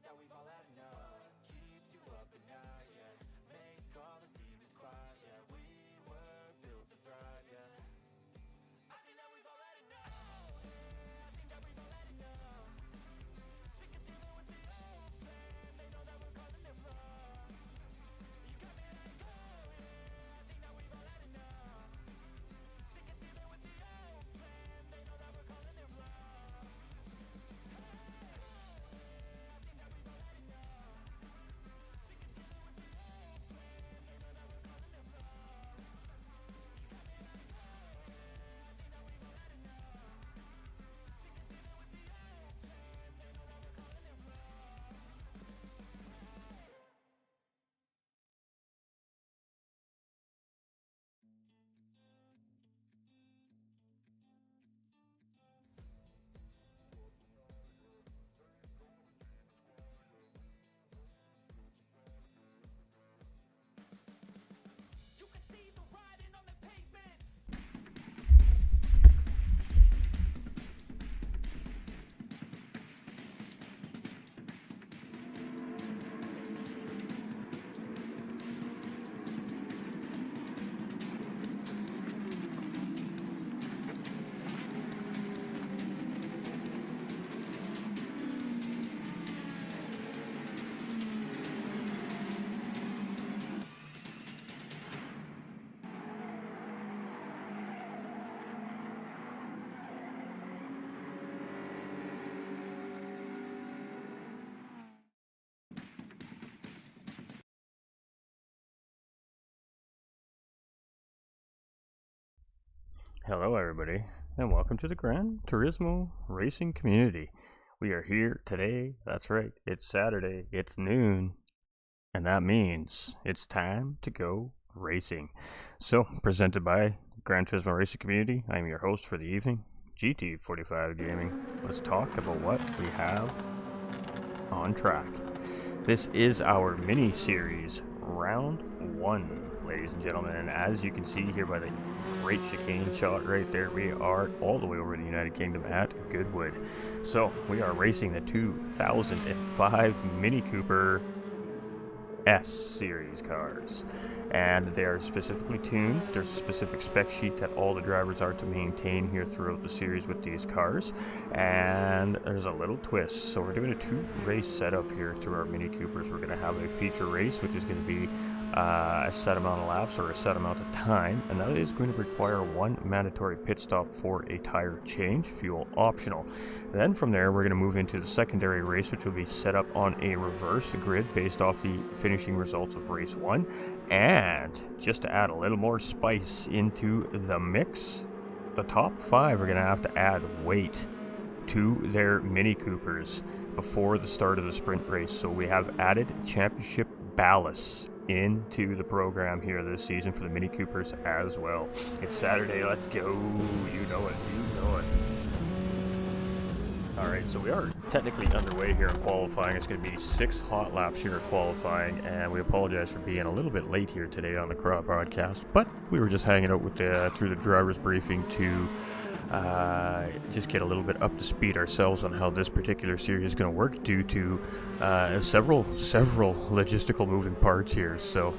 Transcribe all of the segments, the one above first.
think that we've all had enough. Keeps you up at night, yeah. Make all the demons quiet, yeah. We were built to thrive, yeah. I think that we've all had enough. Yeah, I think that we've all had enough. Sick of dealing with the old plan. They know that we're calling it bluff. You got me like, oh yeah. I think that we've all had enough. Sick of dealing with the old plan. They know that we're calling it bluff. You can see the writing on the pavement. Hello, everybody, and welcome to the Gran Turismo Racing Community. We are here today. That's right, it's Saturday, it's noon, and that means it's time to go racing. So, presented by Gran Turismo Racing Community, I'm your host for the evening, GT45 Gaming. Let's talk about what we have on track. This is our mini series, round 1. Ladies and gentlemen, and as you can see here by the great chicane shot right there, we are all the way over in the United Kingdom at Goodwood. So we are racing the 2005 Mini Cooper S series cars, and they are specifically tuned. There's a specific spec sheet that all the drivers are to maintain here throughout the series with these cars, and there's a little twist. So we're doing a 2-race setup here through our Mini Coopers. We're going to have a feature race, which is going to be a set amount of laps or a set amount of time, and that is going to require 1 mandatory pit stop for a tire change, fuel optional. Then from there we're going to move into the secondary race, which will be set up on a reverse grid based off the finishing results of race 1. And just to add a little more spice into the mix, the top 5 are going to have to add weight to their Mini Coopers before the start of the sprint race. So we have added championship ballast into the program here this season for the Mini Coopers as well. It's Saturday, let's go. You know it. Alright, so we are technically underway here in qualifying. It's going to be 6 hot laps here in qualifying, and we apologize for being a little bit late here today on the broadcast, but we were just hanging out with through the driver's briefing to just get a little bit up to speed ourselves on how this particular series is going to work due to several logistical moving parts here. So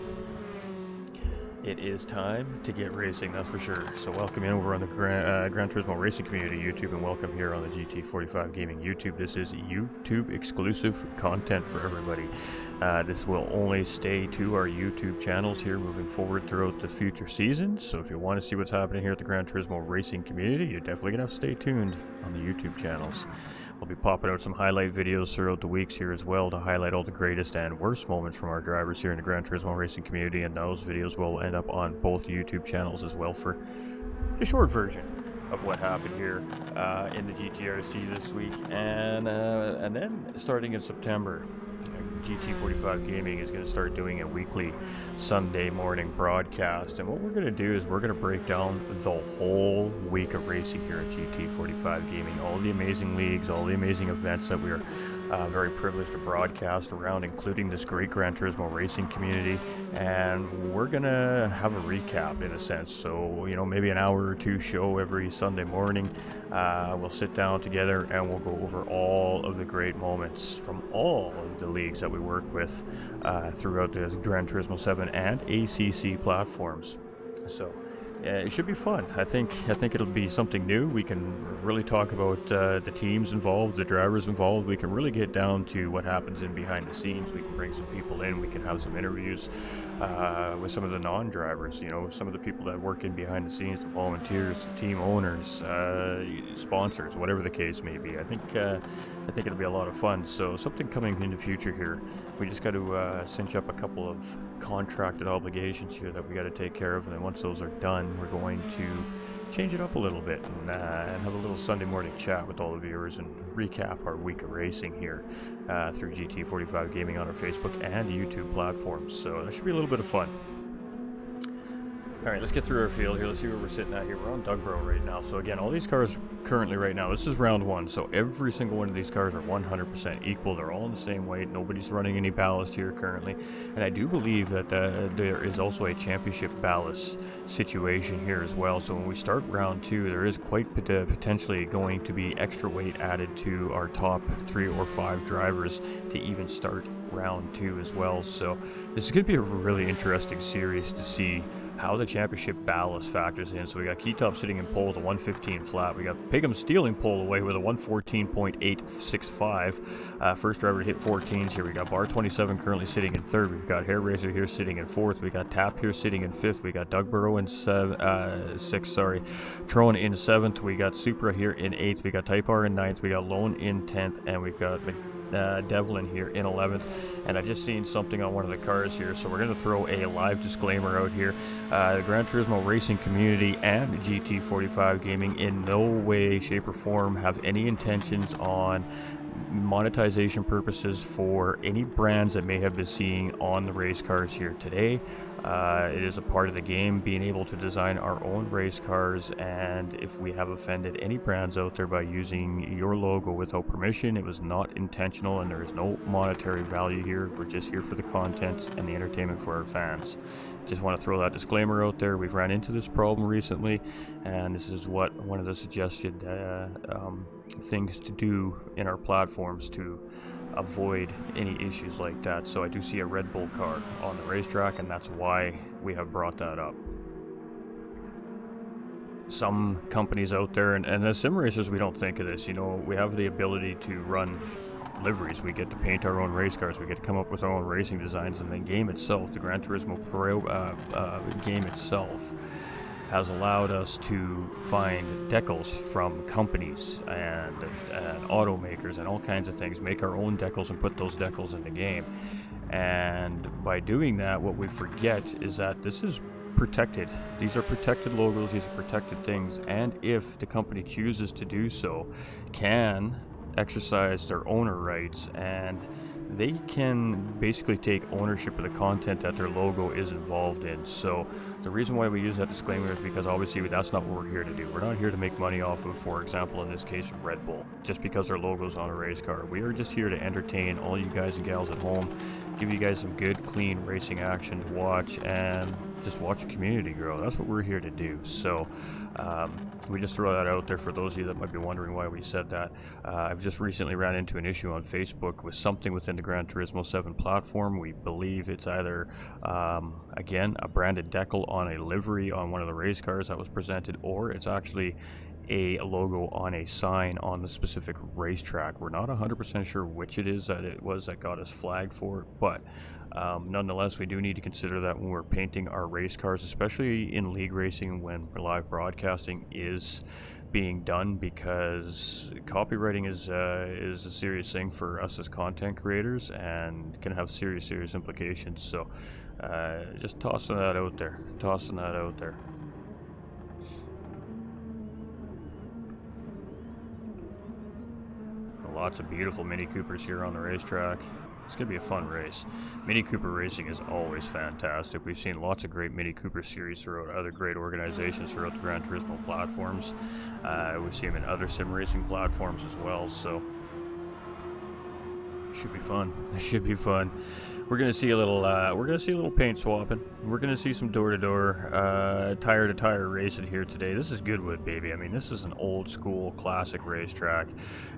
it is time to get racing, that's for sure. So welcome in over on the Gran Turismo Racing Community YouTube, and welcome here on the GT45 Gaming YouTube. This is YouTube exclusive content for everybody. This will only stay to our YouTube channels here moving forward throughout the future seasons. So if you want to see what's happening here at the Gran Turismo Racing Community, you're definitely going to have to stay tuned on the YouTube channels. We'll be popping out some highlight videos throughout the weeks here as well to highlight all the greatest and worst moments from our drivers here in the Gran Turismo Racing Community, and those videos will end up on both YouTube channels as well for the short version of what happened here in the GTRC this week. And then starting in September, GT45 Gaming is going to start doing a weekly Sunday morning broadcast, and what we're going to do is we're going to break down the whole week of racing here at GT45 Gaming, all the amazing leagues, all the amazing events that we're Very privileged to broadcast around, including this great Gran Turismo racing community, and we're gonna have a recap in a sense. So, you know, maybe an hour or two show every Sunday morning. We'll sit down together and we'll go over all of the great moments from all of the leagues that we work with throughout the Gran Turismo 7 and ACC platforms. So it should be fun. I think it'll be something new. We can really talk about the teams involved, the drivers involved. We can really get down to what happens in behind the scenes. We can bring some people in. We can have some interviews with some of the non-drivers. You know, some of the people that work in behind the scenes, the volunteers, the team owners, sponsors, whatever the case may be. I think it'll be a lot of fun. So something coming in the future here. We just got to cinch up a couple of contracted obligations here that we got to take care of, and then once those are done, we're going to change it up a little bit and have a little Sunday morning chat with all the viewers and recap our week of racing here through GT45 Gaming on our Facebook and YouTube platforms. So that should be a little bit of fun. All right, let's get through our field here. Let's see where we're sitting at here. We're on Dugborough right now. So again, all these cars currently right now, this is round one. So every single one of these cars are 100% equal. They're all in the same weight. Nobody's running any ballast here currently. And I do believe that there is also a championship ballast situation here as well. So when we start round two, there is quite potentially going to be extra weight added to our top 3 or 5 drivers to even start round two as well. So this is going to be a really interesting series to see how the championship ballast factors in. So we got Keytop sitting in pole with a 115 flat. We got Pigham stealing pole away with a 114.865. First driver to hit 14s here. We got Bar 27 currently sitting in third. We've got Hair Racer here sitting in fourth. We got Tap here sitting in fifth. We got Dugborough in sixth. Trone in seventh. We got Supra here in eighth. We got Type R in ninth. We got Lone in 10th, and we've got Devlin here in 11th. And I just seen something on one of the cars here, so we're going to throw a live disclaimer out here. The Gran Turismo racing community and GT45 Gaming in no way, shape, or form have any intentions on monetization purposes for any brands that may have been seen on the race cars here today. It is a part of the game, being able to design our own race cars, and if we have offended any brands out there by using your logo without permission, it was not intentional and there is no monetary value here. We're just here for the content and the entertainment for our fans. Just want to throw that disclaimer out there. We've ran into this problem recently, and this is what one of the suggested things to do in our platforms to avoid any issues like that. So I do see a Red Bull car on the racetrack, and that's why we have brought that up. Some companies out there, and as sim racers, we don't think of this. You know, we have the ability to run liveries. We get to paint our own race cars. We get to come up with our own racing designs, and the game itself, the Gran Turismo game itself, has allowed us to find decals from companies and automakers and all kinds of things, make our own decals and put those decals in the game. And by doing that, what we forget is that this is protected. These are protected logos, these are protected things, and if the company chooses to do so, can exercise their owner rights, and they can basically take ownership of the content that their logo is involved in. So the reason why we use that disclaimer is because obviously that's not what we're here to do. We're not here to make money off of, for example, in this case, Red Bull, just because their logo's on a race car. We are just here to entertain all you guys and gals at home, give you guys some good, clean racing action to watch, and just watch the community grow. That's what we're here to do. So we just throw that out there for those of you that might be wondering why we said that. I've just recently ran into an issue on Facebook with something within the Gran Turismo 7 platform. We believe it's either, again, a branded decal on a livery on one of the race cars that was presented, or it's actually a logo on a sign on the specific racetrack. We're not 100% sure which it is that it was that got us flagged for it, but nonetheless, we do need to consider that when we're painting our race cars, especially in league racing when live broadcasting is being done, because copywriting is a serious thing for us as content creators and can have serious implications. So just tossing that out there. Lots of beautiful Mini Coopers here on the racetrack. It's going to be a fun race. Mini Cooper racing is always fantastic. We've seen lots of great Mini Cooper series throughout other great organizations throughout the Gran Turismo platforms. We see them in other sim racing platforms as well. So Should be fun. It should be fun. We're gonna see a little paint swapping. We're gonna see some door-to-door, tire-to-tire racing here today. This is Goodwood, baby. I mean, this is an old-school classic racetrack,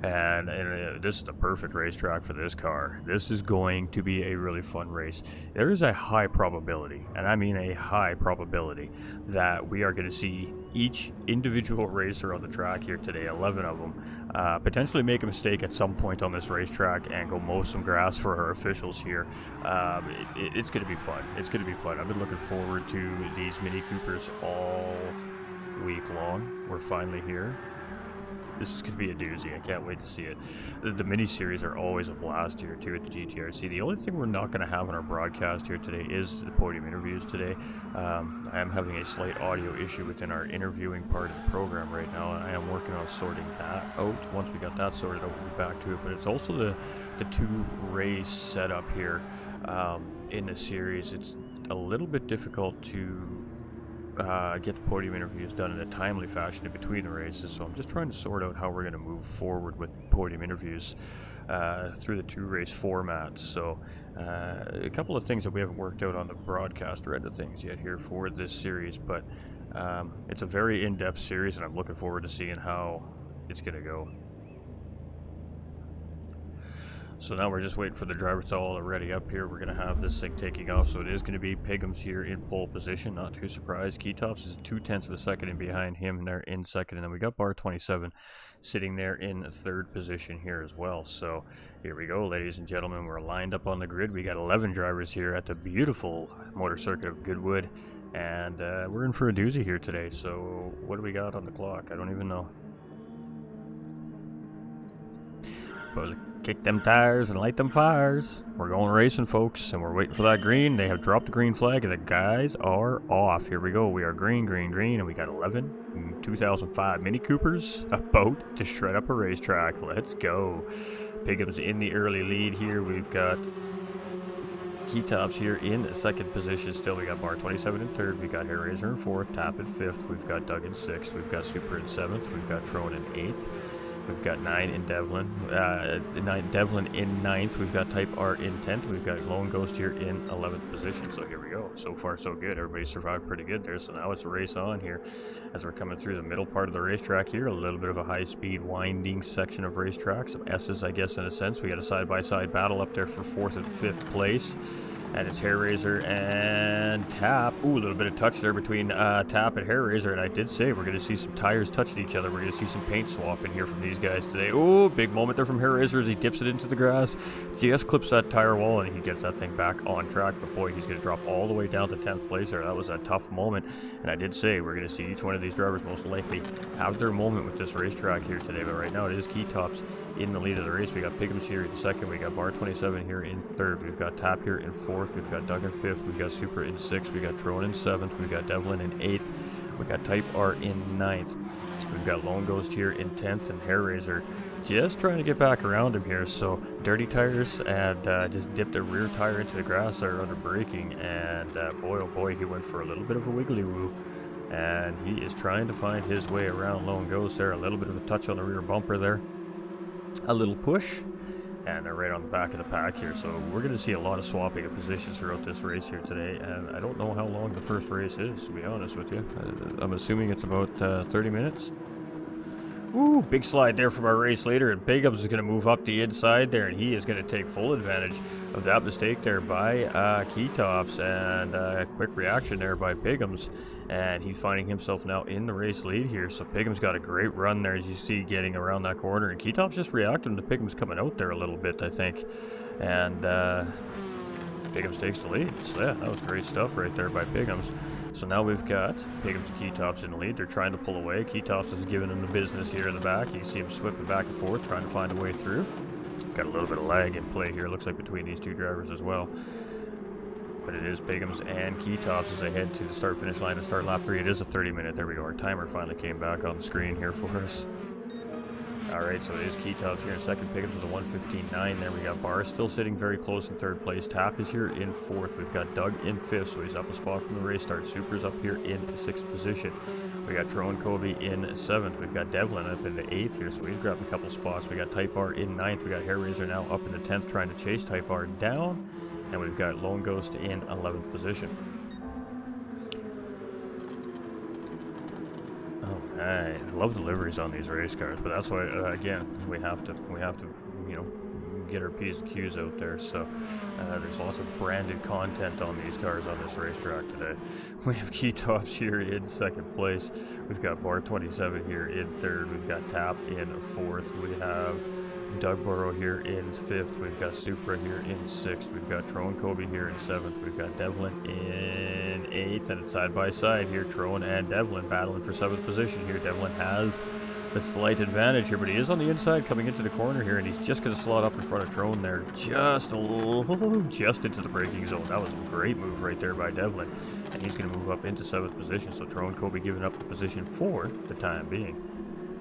and this is the perfect racetrack for this car. This is going to be a really fun race. There is a high probability, and I mean a high probability, that we are gonna see each individual racer on the track here today, 11 of them, potentially make a mistake at some point on this racetrack and go mow some grass for our officials here. It's going to be fun. It's going to be fun. I've been looking forward to these Mini Coopers all week long. We're finally here. This is going to be a doozy. I can't wait to see it. The mini series are always a blast here too at the GTRC. The only thing we're not going to have on our broadcast here today is the podium interviews today. I am having a slight audio issue within our interviewing part of the program right now, and I am working on sorting that out. Once we got that sorted out, we'll be back to it. But it's also the two race setup here in the series. It's a little bit difficult to get the podium interviews done in a timely fashion in between the races, so I'm just trying to sort out how we're going to move forward with podium interviews through the two race formats. So a couple of things that we haven't worked out on the broadcaster end of things yet here for this series, but it's a very in-depth series, and I'm looking forward to seeing how it's going to go. So now we're just waiting for the drivers to all ready up here. We're going to have this thing taking off, so it is going to be Pigham's here in pole position. Not too surprised. Keytops is 0.2 of a second in behind him, and they're in second. And then we got bar 27 sitting there in third position here as well. So here we go, ladies and gentlemen. We're lined up on the grid. We got 11 drivers here at the beautiful motor circuit of Goodwood, and we're in for a doozy here today. So what do we got on the clock? I don't even know. But kick them tires and light them fires. We're going racing, folks, and we're waiting for that green. They have dropped the green flag, and the guys are off. Here we go. We are green, green, green, and we got 11 2005 Mini Coopers about to shred up a racetrack. Let's go. Pigham's in the early lead here. We've got Keytops here in second position still. We got bar 27 in third. We got Hairraiser in fourth, Tap in fifth. We've got Doug in sixth. We've got Super in seventh. We've got Trone in eighth. We've got 9 in Devlin, Devlin in 9th. We've got Type R in 10th. We've got Lone Ghost here in 11th position. So here we go. So far, so good. Everybody survived pretty good there. So now it's a race on here as we're coming through the middle part of the racetrack here. A little bit of a high-speed winding section of racetrack. Some S's, I guess, in a sense. We got a side-by-side battle up there for 4th and 5th place. And it's Hairraiser and Tap. Ooh, a little bit of touch there between Tap and Hairraiser. And I did say we're going to see some tires touching each other. We're going to see some paint swapping here from these guys today. Ooh, big moment there from Hairraiser as he dips it into the grass. Just clips that tire wall and he gets that thing back on track. But boy, he's going to drop all the way down to 10th place there. That was a tough moment. And I did say we're going to see each one of these drivers most likely have their moment with this racetrack here today. But right now it is Keytops in the lead of the race. We got Pigham's here in second. We got bar 27 here in third. We've got Tap here in fourth. We've got Doug in fifth. We've got Super in sixth. We got Trone in seventh. We've got Devlin in eighth. We got Type R in ninth. We've got Lone Ghost here in 10th, and Hairraiser just trying to get back around him here. So dirty tires, and just dipped a rear tire into the grass there under braking, and boy oh boy, he went for a little bit of a wiggly woo. And he is trying to find his way around Lone Ghost there. A little bit of a touch on the rear bumper there. A little push, and they're right on the back of the pack here. So we're going to see a lot of swapping of positions throughout this race here today, and I don't know how long the first race is, to be honest with you. I'm assuming it's about 30 minutes. Ooh, big slide there from our race leader, and Pigham's is going to move up the inside there, and he is going to take full advantage of that mistake there by Keytops, and a quick reaction there by Pigham's, and he's finding himself now in the race lead here. So Pigham's got a great run there, as you see, getting around that corner, and Keytops just reacting to Pigham's coming out there a little bit, I think, and Pigham's takes the lead. So yeah, that was great stuff right there by Pigham's. So now we've got Pigham's and Keytops in the lead. They're trying to pull away. Keytops is giving them the business here in the back. You can see him sweeping back and forth, trying to find a way through. Got a little bit of lag in play here, looks like, between these two drivers as well. But it is Pigham's and Keytops as they head to the start-finish line to start lap 3. It is a 30-minute. There we go. Our timer finally came back on the screen here for us. Alright, so it is Keytops here in second, Pickens with a 1:15.9 there. We got Barr still sitting very close in third place. Tap is here in fourth. We've got Doug in fifth, so he's up a spot from the race start. Super's up here in sixth position. We got Tron Kobe in seventh. We've got Devlin up in the eighth here, so he's grabbing a couple spots. We got Type R in ninth. We got Hair Razor now up in the 10th, trying to chase Type R down. And we've got Lone Ghost in 11th position. I love the liveries on these race cars, but that's why again we have to you know, get our P's and Q's out there. So there's lots of branded content on these cars on this racetrack today. We have Keytops here in second place. We've got Bar 27 here in third. We've got Tap in fourth. We have Dugborough here in fifth. We've got Supra here in sixth. We've got Tron Kobe here in seventh. We've got Devlin in eighth, and it's side by side here. Tron and Devlin battling for seventh position here. Devlin has the slight advantage here, but he is on the inside coming into the corner here, and he's just going to slot up in front of Tron there, just a little, just into the braking zone. That was a great move right there by Devlin, and he's going to move up into seventh position. So Tron Kobe giving up the position for the time being.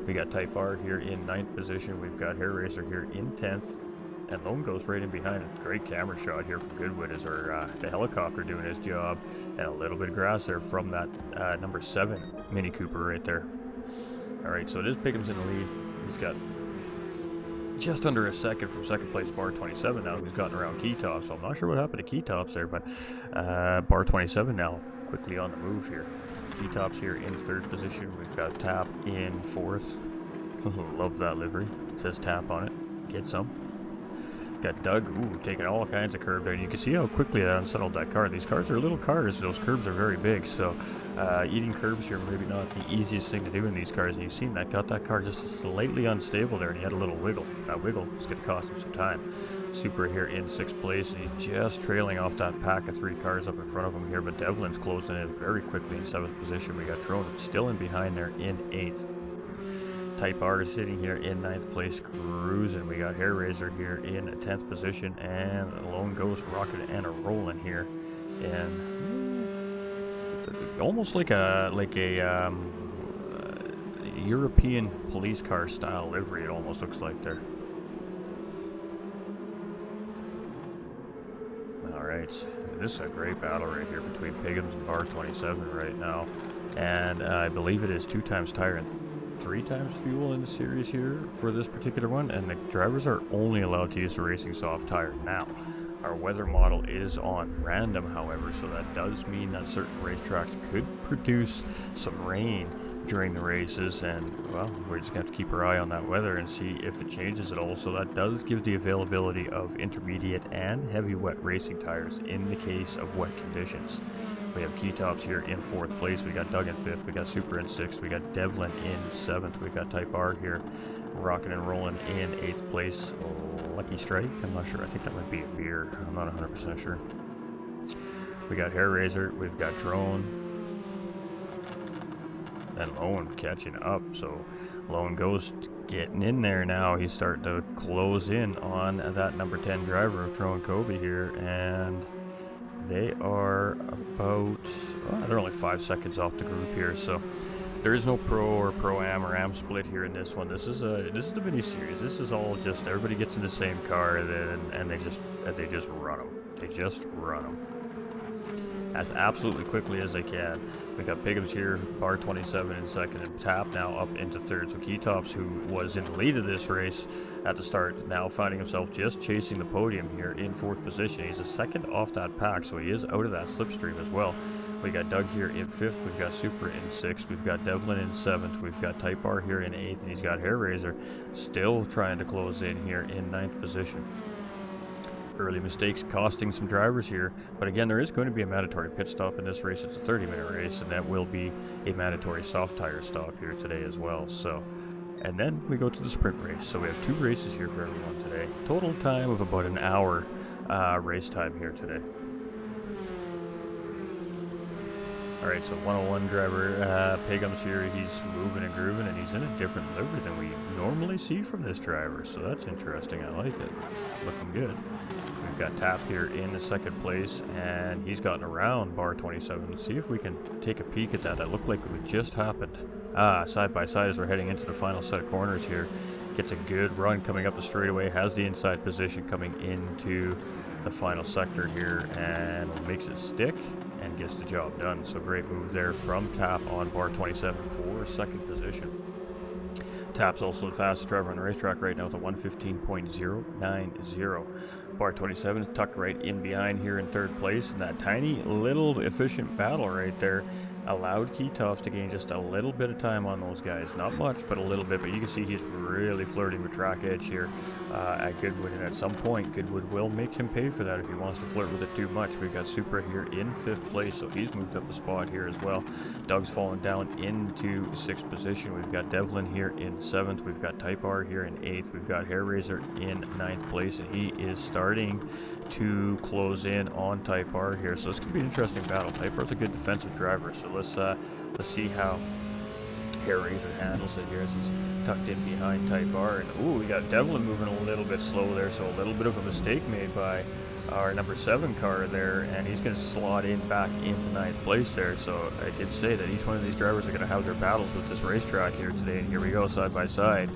We got Type R here in 9th position. We've got Hair Racer here in 10th. And Lone Ghost right in behind it. Great camera shot here from Goodwood as our the helicopter doing his job. And a little bit of grass there from that number 7 Mini Cooper right there. Alright, so it is Pickham's in the lead. He's got just under a second from second place Bar 27 now, who's gotten around Keytops. So I'm not sure what happened to Keytops there, but Bar 27 now quickly on the move here. Keytops here in third position. We've got Tap in fourth. Love that livery. It says Tap on it. Get some. Got Doug, taking all kinds of curb there. You can see how quickly that unsettled that car. These cars are little cars. Those curbs are very big, so eating curbs here maybe not the easiest thing to do in these cars. And you've seen that. Got that car just slightly unstable there, and he had a little wiggle. That wiggle is going to cost him some time. Super here in 6th place, and he's just trailing off that pack of 3 cars up in front of him here, but Devlin's closing in very quickly in 7th position. We got Tron still in behind there in 8th. Type R is sitting here in 9th place, cruising. We got Hair Razor here in 10th position, and Lone Ghost rocking and a rolling here, and almost like a European police car style livery. It almost looks like there. Alright, this is a great battle right here between Piggins and Bar 27 right now, and I believe it is 2 times tire and 3 times fuel in the series here for this particular one, and the drivers are only allowed to use the racing soft tire now. Our weather model is on random, however, so that does mean that certain racetracks could produce some rain during the races, and well, we're just going to have to keep our eye on that weather and see if it changes at all. So that does give the availability of intermediate and heavy wet racing tires in the case of wet conditions. We have Keytops here in 4th place. We got Doug in 5th. We got Super in 6th. We got Devlin in 7th. We got Type R here rocking and rolling in 8th place. Lucky Strike? I'm not sure. I think that might be a beer. I'm not 100% sure. We got Hair Razor. We've got Drone. And Lone catching up. So Lone Ghost getting in there now. He's starting to close in on that number 10 driver of Tron Kobe here. And they are about, they're only 5 seconds off the group here, so there is no pro or pro-am or am split here in this one. This is the mini series. This is all just everybody gets in the same car, and they just run them. They just run them as absolutely quickly as they can. We got Piggins here, Bar 27 in 2nd, and Tap now up into 3rd. So Keytops, who was in the lead of this race at the start, now finding himself just chasing the podium here in 4th position. He's a second off that pack, so he is out of that slipstream as well. We got Doug here in 5th, we've got Super in 6th, we've got Devlin in 7th, we've got Type R here in 8th, and he's got Hair Razor still trying to close in here in 9th position. Early mistakes costing some drivers here, but again, there is going to be a mandatory pit stop in this race. It's a 30-minute race, and that will be a mandatory soft tire stop here today as well. So, and then we go to the sprint race. So we have 2 races here for everyone today. Total time of about an hour race time here today. Alright, so 101 driver Piggins here. He's moving and grooving, and he's in a different livery than we normally see from this driver, so that's interesting. I like it. Looking good. We've got Tap here in the 2nd place, and he's gotten around Bar 27. Let's see if we can take a peek at that. That looked like it just happened. Side by side as we're heading into the final set of corners here. Gets a good run coming up the straightaway, has the inside position coming into the final sector here, and makes it stick and gets the job done. So great move there from Tap on bar 27 for second position. Tap's also the fastest driver on the racetrack right now with a 1:15.090. Bar 27 is tucked right in behind here in third place, and that tiny little efficient battle right there allowed Keytops to gain just a little bit of time on those guys. Not much, but a little bit. But you can see he's really flirting with track edge here at Goodwood, and at some point Goodwood will make him pay for that if he wants to flirt with it too much. We've got Supra here in 5th place, so he's moved up a spot here as well. Doug's fallen down into 6th position. We've got Devlin here in 7th. We've got Type R here in 8th. We've got Hair Razor in 9th place, and he is starting to close in on Type R here. So it's going to be an interesting battle. Type R's a good defensive driver, so let's see how Hair Razor handles it here as he's tucked in behind Type R. And ooh, we got Devlin moving a little bit slow there, so a little bit of a mistake made by our number 7 car there, and he's going to slot in back into 9th place there. So I did say that each one of these drivers are going to have their battles with this racetrack here today, and here we go side by side.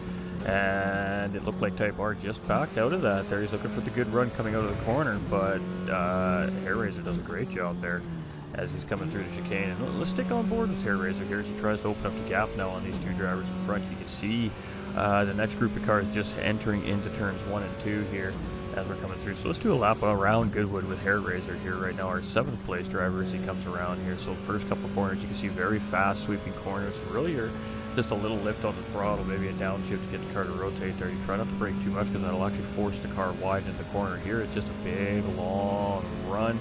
And it looked like Type R just backed out of that there. He's looking for the good run coming out of the corner, but Hair Razor does a great job there as he's coming through the chicane. And let's stick on board with Hair Razor here as he tries to open up the gap now on these two drivers in front. You can see the next group of cars just entering into turns 1 and 2 here as we're coming through. So let's do a lap around Goodwood with Hair Razor here right now, our 7th place driver as he comes around here. So first couple of corners, you can see very fast sweeping corners. Really, you're just a little lift on the throttle, maybe a downshift to get the car to rotate there. You try not to brake too much because that'll actually force the car wide in the corner. Here it's just a big long run.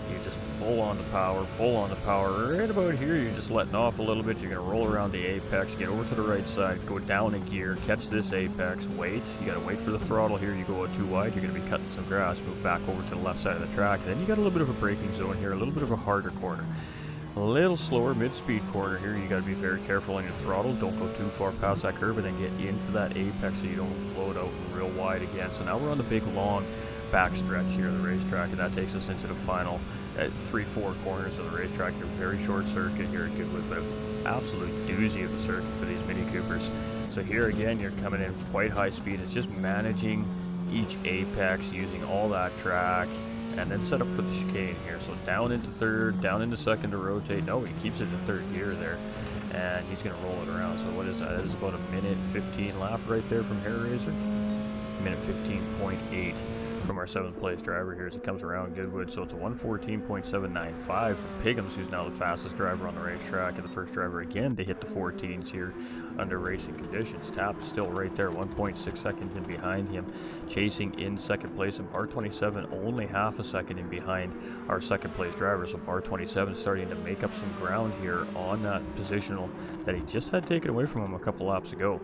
You're just full on the power. Right about here, you're just letting off a little bit. You're going to roll around the apex, get over to the right side, go down a gear, catch this apex, wait. You got to wait for the throttle here. You go out too wide, you're going to be cutting some grass. Move back over to the left side of the track. Then you got a little bit of a braking zone here, a little bit of a harder corner. A little slower mid-speed corner here. You got to be very careful on your throttle. Don't go too far past that curve and then get into that apex so you don't float out real wide again. So now we're on the big long back stretch here of the racetrack, and that takes us into the final 3-4 corners of the racetrack. You're very short circuit here at Goodwood, but an absolute doozy of a circuit for these Mini Coopers. So here again, you're coming in quite high speed. It's just managing each apex, using all that track, and then set up for the chicane here. So down into 3rd, down into 2nd to rotate. No, he keeps it in 3rd gear there, and he's going to roll it around. So what is that? That is about a 1:15 lap right there from Hair Razor. 1:15.8 from our 7th place driver here as he comes around Goodwood. So it's a 1:14.795 from Piggums, who's now the fastest driver on the racetrack and the first driver again to hit the 14s here under racing conditions. Tap is still right there, 1.6 seconds in behind him, chasing in 2nd place, and bar 27 only half a second in behind our 2nd place driver. So bar 27 is starting to make up some ground here on that positional that he just had taken away from him a couple laps ago.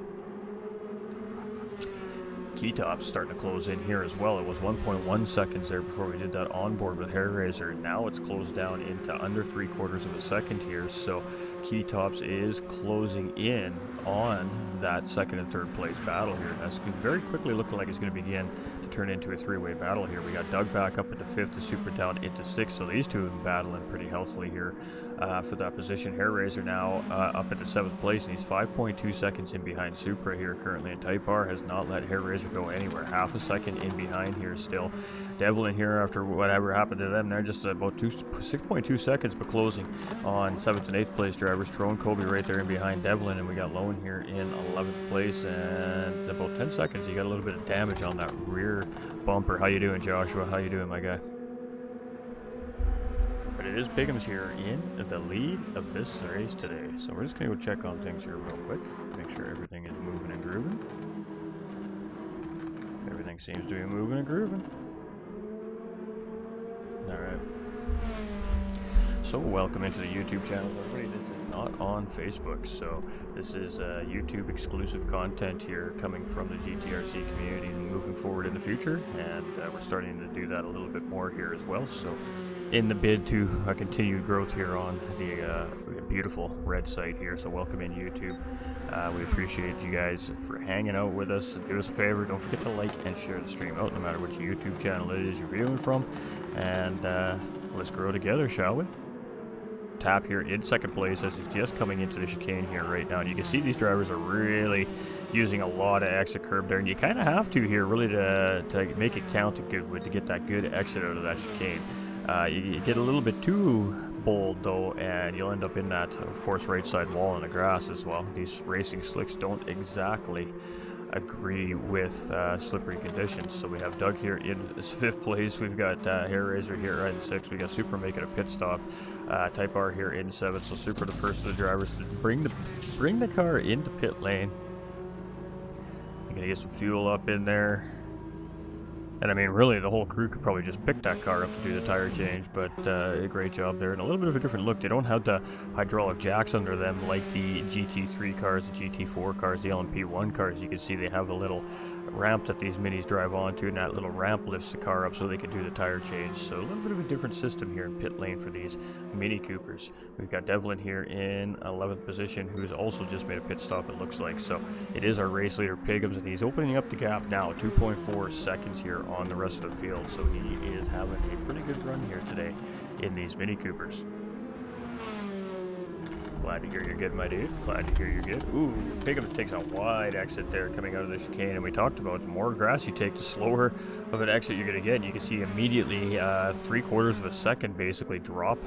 Keytops starting to close in here as well. It was 1.1 seconds there before we did that onboard with Hair Razor. Now it's closed down into under 3/4 of a second here. So Keytops is closing in on that 2nd and 3rd place battle here. That's very quickly looking like it's going to begin to turn into a 3-way battle here. We got Doug back up into 5th, the Super down into 6th. So these two have been battling pretty healthily here for that position. Hair Razor now up into 7th place, and he's 5.2 seconds in behind Supra here currently. And Type R has not let Hair Razor go anywhere. Half a second in behind here still. Devlin here, after whatever happened to them, they're just about 6.2 seconds, but closing on 7th and 8th place drivers. Throwing Kobe right there in behind Devlin, and we got Lone here in 11th place, and about 10 seconds. You got a little bit of damage on that rear bumper. How you doing, Joshua? How you doing, my guy? But it is Piggums here in the lead of this race today. So we're just going to go check on things here real quick. Make sure everything is moving and grooving. Everything seems to be moving and grooving. Alright. So welcome into the YouTube channel, everybody. This is not on Facebook, so this is YouTube exclusive content here coming from the GTRC community moving forward in the future, and we're starting to do that a little bit more here as well. So in the bid to continued growth here on the beautiful red site here, so welcome in YouTube. We appreciate you guys for hanging out with us. Do us a favor, don't forget to like and share the stream out no matter which YouTube channel it is you're viewing from, and let's grow together, shall we? Tap here in second place as he's just coming into the chicane here right now. And you can see these drivers are really using a lot of exit curb there, and you kind of have to here really to make it count at Goodwood to get that good exit out of that chicane. You get a little bit too bold though, and you'll end up in that, of course, right side wall in the grass as well. These racing slicks don't exactly agree with slippery conditions. So we have Doug here in 5th place. We've got Hair Razor here right in 6th. We got Super making a pit stop. Type R here in 7th. So Super, the first of the drivers to bring the car into pit lane. You're gonna get some fuel up in there. And I mean, really, the whole crew could probably just pick that car up to do the tire change, but a great job there. And a little bit of a different look. They don't have the hydraulic jacks under them like the GT3 cars, the GT4 cars, the LMP1 cars. You can see they have a little ramp that these minis drive onto, and that little ramp lifts the car up so they can do the tire change. So a little bit of a different system here in pit lane for these Mini Coopers. We've got Devlin here in 11th position, who's also just made a pit stop, it looks like. So it is our race leader Piggums, and he's opening up the gap now, 2.4 seconds here on the rest of the field. So he is having a pretty good run here today in these Mini Coopers. Glad to hear you're good, my dude. Glad to hear you're good. Ooh, Piggums takes a wide exit there coming out of the chicane, and we talked about the more grass you take, the slower of an exit you're going to get. And you can see immediately 3/4 of a second basically drop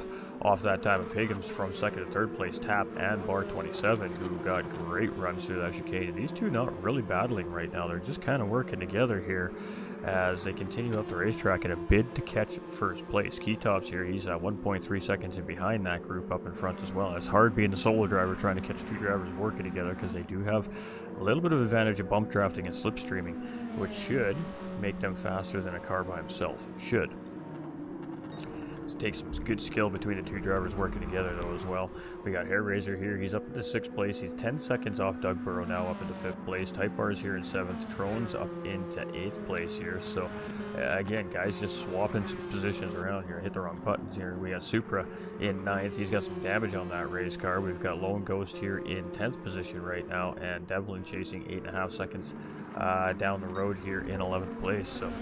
off that time of Piggums from 2nd to 3rd place, Tap and Bar 27, who got great runs through that chicane. And these two not really battling right now. They're just kind of working together here as they continue up the racetrack in a bid to catch 1st place. Keytops here, he's at 1.3 seconds in behind that group up in front as well. It's hard being the solo driver trying to catch two drivers working together because they do have a little bit of advantage of bump drafting and slipstreaming, which should make them faster than a car by himself. Should. It takes some good skill between the two drivers working together though as well. We got Hair Razor here, he's up into 6th place. He's 10 seconds off Doug Burrow now, up into 5th place. Type R is here in 7th. Trone's up into 8th place here. So again, guys just swapping some positions around here. Hit the wrong buttons here. We got Supra in 9th. He's got some damage on that race car. We've got Lone Ghost here in 10th position right now, and Devlin chasing 8.5 seconds down the road here in 11th place. So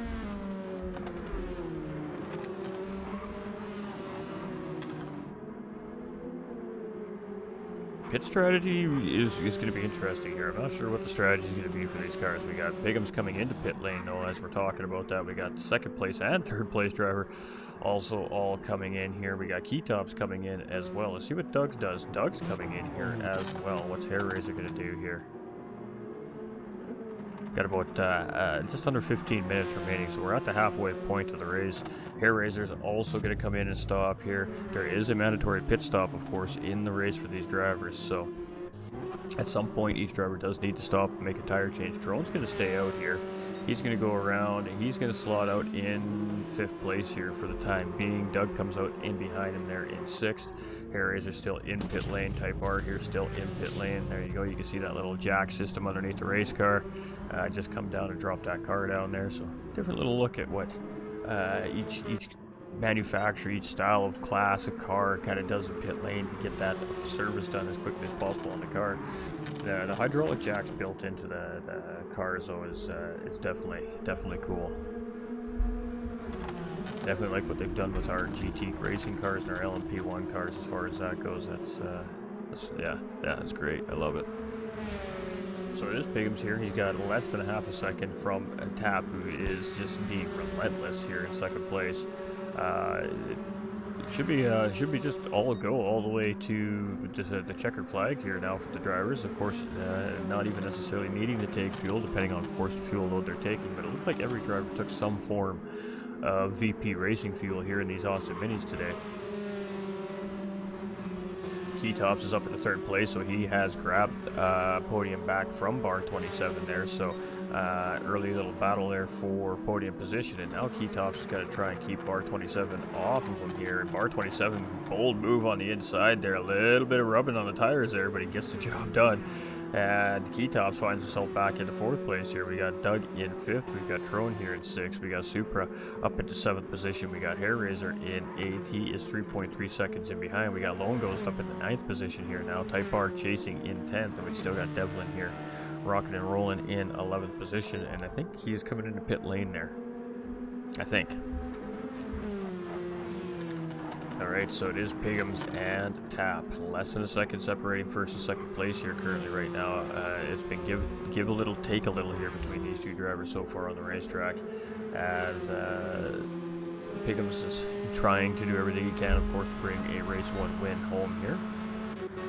pit strategy is going to be interesting here. I'm not sure what the strategy is going to be for these cars. We got Piggums coming into pit lane though, as we're talking about that. We got 2nd place and 3rd place driver also all coming in here. We got Keytops coming in as well. Let's see what Doug's does. Doug's coming in here as well. What's Hair Razor going to do here? Got about just under 15 minutes remaining, so we're at the halfway point of the race. Hair Razor is also going to come in and stop here. There is a mandatory pit stop, of course, in the race for these drivers, so at some point each driver does need to stop and make a tire change. Drone's going to stay out here. He's going to go around, and he's going to slot out in 5th place here for the time being. Doug comes out in behind him there in 6th. Hair Razor still in pit lane. Type R here still in pit lane. There you go. You can see that little jack system underneath the race car. Just come down and drop that car down there. So different little look at what each manufacturer, each style of class of car kind of does in pit lane to get that service done as quickly as possible on the car. The hydraulic jacks built into the cars though is definitely cool. Definitely like what they've done with our GT racing cars and our LMP1 cars as far as that goes. That's great. I love it. So it is Piggums here. He's got less than half a second from Tap, who is just being relentless here in 2nd place. It should be just all a go all the way to the checkered flag here now for the drivers. Of course, not even necessarily needing to take fuel, depending on, of course, the fuel load they're taking. But it looked like every driver took some form of VP racing fuel here in these Austin Minis today. Keytops is up in the 3rd place, so he has grabbed podium back from Bar 27 there. So early little battle there for podium position, and now Keytops has got to try and keep Bar 27 off of him here. And Bar 27, bold move on the inside there, a little bit of rubbing on the tires there, but he gets the job done. And Keytops finds himself back into 4th place here. We got Doug in 5th. We've got Trone here in 6th. We got Supra up into 7th position. We got Hair Razor in 8th. He is 3.3 seconds in behind. We got Lone Ghost up in the 9th position here now. Type R chasing in 10th. And we still got Devlin here rocking and rolling in 11th position. And I think he is coming into pit lane there. I think. Alright, so it is Piggums and Tap. Less than a second separating first and second place here currently right now. It's been give a little, take a little here between these two drivers so far on the racetrack, as Piggums is trying to do everything he can, of course, to bring a race 1 win home here.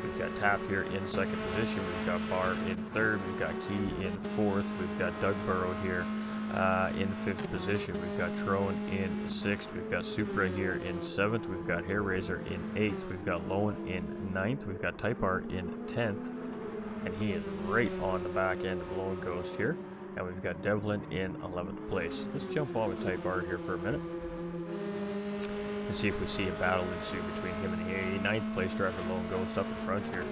We've got Tap here in second position, we've got Barr in third, we've got Key in fourth, we've got Doug Burrow here in 5th position, we've got Trone in 6th, we've got Supra here in 7th, we've got Hairraiser in 8th, we've got Lowen in 9th, we've got Type R in 10th, and he is right on the back end of Lone Ghost here, and we've got Devlin in 11th place. Let's jump on with Type R here for a minute and see if we see a battle ensue between him and the 9th place driver Lone Ghost up in front here.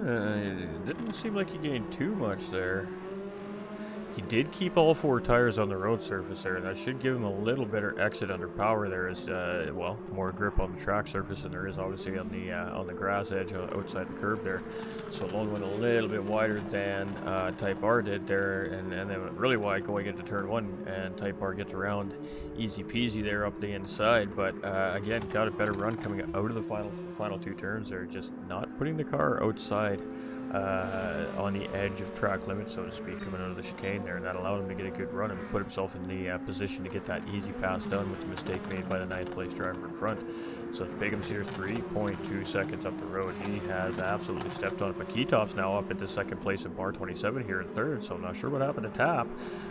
It didn't seem like he gained too much there. He did keep all 4 tires on the road surface there, and that should give him a little better exit under power there, as well, more grip on the track surface than there is obviously on the grass edge outside the curb there. So Lone went a little bit wider than Type R did there, and then went really wide going into turn 1, and Type R gets around easy peasy there up the inside. But again, got a better run coming out of the final 2 turns there, just not putting the car outside on the edge of track limit, so to speak, coming out of the chicane there, and that allowed him to get a good run and put himself in the position to get that easy pass done with the mistake made by the 9th place driver in front. So Piggums here 3.2 seconds up the road. He has absolutely stepped on it, but Keytop's now up into 2nd place in bar 27 here in 3rd, so I'm not sure what happened to Tap,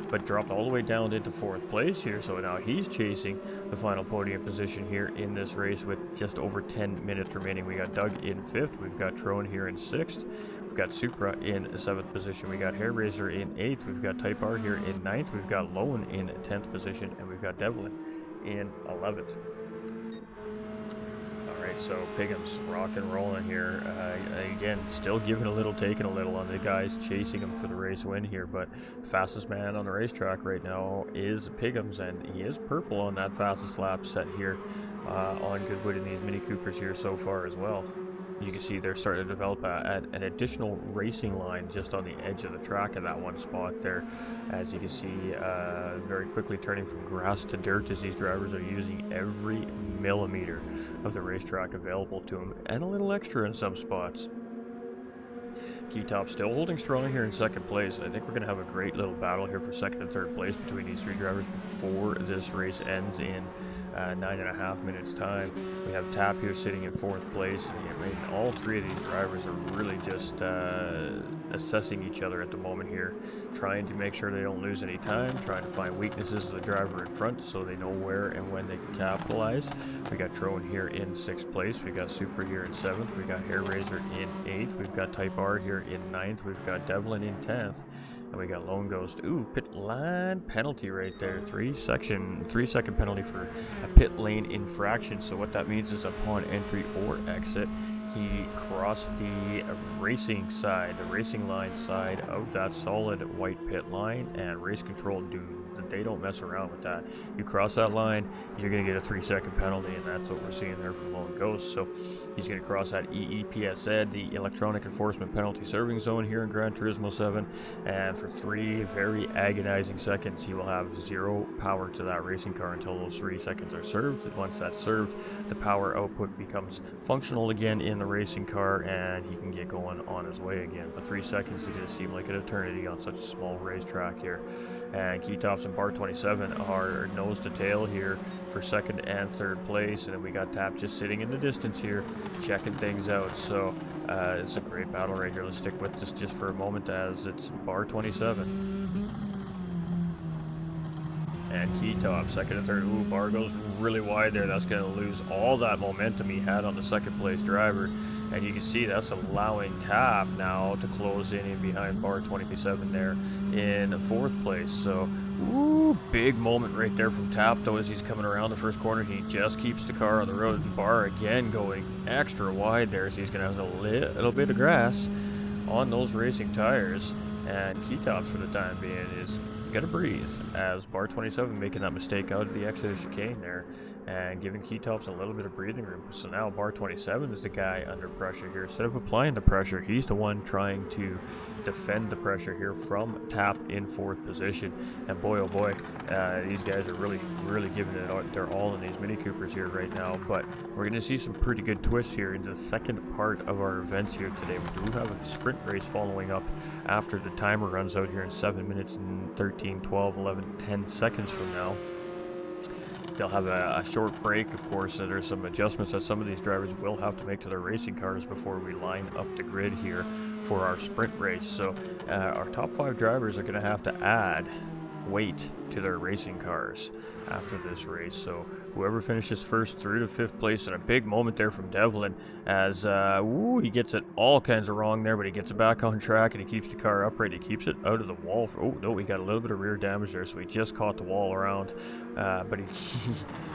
but dropped all the way down into 4th place here, so now he's chasing the final podium position here in this race with just over 10 minutes remaining. We got Doug in 5th, we've got Trone here in 6th, we've got Supra in 7th position, we got Hairraiser in 8th, we've got Type R here in 9th, we've got Lowen in 10th position, and we've got Devlin in 11th. Alright, so Piggums rock and rolling here. Again, still giving a little, taking a little on the guys chasing him for the race win here, but fastest man on the racetrack right now is Piggums, and he is purple on that fastest lap set here on Goodwood in these Mini Coopers here so far as well. You can see they're starting to develop an additional racing line just on the edge of the track in that one spot there. As you can see, very quickly turning from grass to dirt, as these drivers are using every millimeter of the racetrack available to them, and a little extra in some spots. Keytop still holding strong here in 2nd place. I think we're going to have a great little battle here for 2nd and 3rd place between these 3 drivers before this race ends in 9.5 minutes time. We have Tap here sitting in 4th place. I mean, all 3 of these drivers are really just assessing each other at the moment here, trying to make sure they don't lose any time, trying to find weaknesses of the driver in front so they know where and when they can capitalize. We got Trone here in 6th place, we got Supra here in 7th, we got Hairraiser in 8th, we've got Type R here in 9th, we've got Devlin in 10th, and we got Lone Ghost. Ooh, pit line penalty right there. 3-second penalty for a pit lane infraction. So what that means is upon entry or exit, he crossed the racing line side of that solid white pit line, and race control they don't mess around with that. You cross that line, you're going to get a 3-second penalty, and that's what we're seeing there from Lone Ghost. So he's going to cross that EEPSZ, the Electronic Enforcement Penalty Serving Zone here in Gran Turismo 7, and for 3 very agonizing seconds, he will have 0 power to that racing car until those 3 seconds are served. And once that's served, the power output becomes functional again in the racing car, and he can get going on his way again. But 3 seconds, it does seem like an eternity on such a small racetrack here. And Keytops and Bar 27 are nose to tail here for 2nd and 3rd place, and then we got Tap just sitting in the distance here, checking things out. So it's a great battle right here. Let's stick with this just for a moment, as it's Bar 27. And Keytop, 2nd and 3rd. Ooh, Bar goes really wide there. That's going to lose all that momentum he had on the 2nd place driver. And you can see that's allowing Tap now to close in behind Bar 27 there in 4th place. So, ooh, big moment right there from Tap, though, as he's coming around the first corner. He just keeps the car on the road, and Bar again going extra wide there, so he's going to have a little bit of grass on those racing tires. And Keytops, for the time being, is going to breathe, as Bar 27 making that mistake out of the exit of chicane there. and giving Keytops a little bit of breathing room. So now bar 27 is the guy under pressure here. Instead of applying the pressure, he's the one trying to defend the pressure here from Tap in 4th position. And boy, oh boy, these guys are really giving it their all in these Mini Coopers here right now. But we're going to see some pretty good twists here in the second part of our events here today. We do have a sprint race following up after the timer runs out here in 7 minutes and 13, 12, 11, 10 seconds from now. They'll have a short break, of course, so there's some adjustments that some of these drivers will have to make to their racing cars before we line up the grid here for our sprint race. So our top 5 drivers are going to have to add weight to their racing cars after this race. So whoever finishes first through to 5th place, and a big moment there from Devlin as he gets it all kinds of wrong there, but he gets it back on track and he keeps the car upright. He keeps it out of the wall. Oh no, we got a little bit of rear damage there, so he just caught the wall around, but he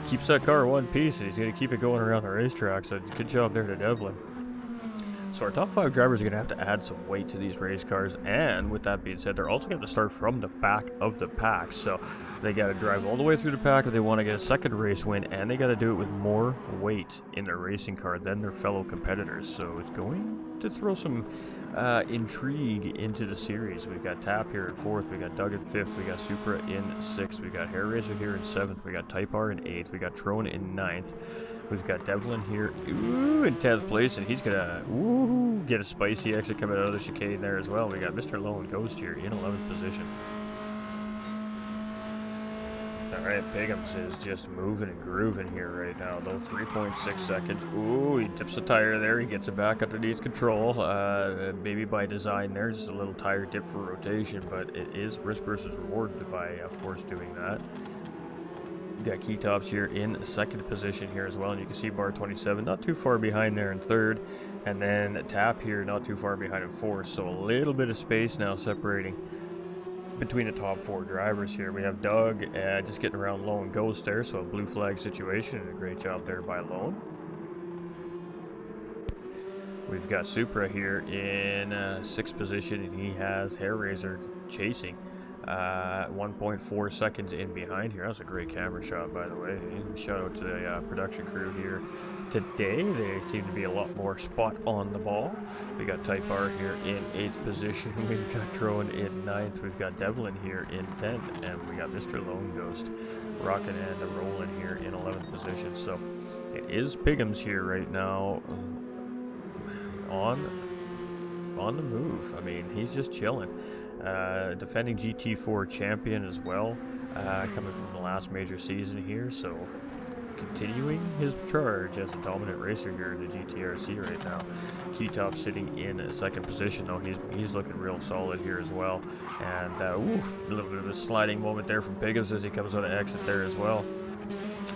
keeps that car in one piece and he's going to keep it going around the racetrack. So good job there to Devlin. So our top 5 drivers are going to have to add some weight to these race cars, and with that being said, they're also going to start from the back of the pack. So they got to drive all the way through the pack if they want to get a second race win, and they got to do it with more weight in their racing car than their fellow competitors. So it's going to throw some intrigue into the series. We've got Tap here in 4th, we got Doug in 5th, we got Supra in 6th, we got Hairraiser here in 7th, we got Type R in 8th, we got Trone in 9th. We've got Devlin here in 10th place, and he's gonna get a spicy exit coming out of the chicane there as well. We got Mr. Lone Ghost here in 11th position. Alright, Piggums is just moving and grooving here right now, though. 3.6 seconds. Ooh, he tips the tire there. He gets it back underneath control. Maybe by design there, just a little tire dip for rotation, but it is risk versus reward by, of course, doing that. Got Keytops here in 2nd position here as well, and you can see bar 27 not too far behind there in 3rd, and then Tap here not too far behind in 4th. So a little bit of space now separating between the top 4 drivers here. We have Doug just getting around Lone Ghost there, so a blue flag situation, and a great job there by Lone. We've got Supra here in 6th position, and he has Hairraiser chasing 1.4 seconds in behind here. That was a great camera shot, by the way. Shout out to the production crew here today. They seem to be a lot more spot on the ball. We got Type R here in 8th position. We've got Trone in 9th. We've got Devlin here in 10th, and we got Mr. Lone Ghost rocking and rolling here in 11th position. So it is Piggums here right now on the move. I mean, he's just chilling. Defending GT4 champion as well, coming from the last major season here, so continuing his charge as a dominant racer here in the GTRC right now. Keytop sitting in 2nd position, though. He's looking real solid here as well, and a little bit of a sliding moment there from Piggums as he comes out of exit there as well.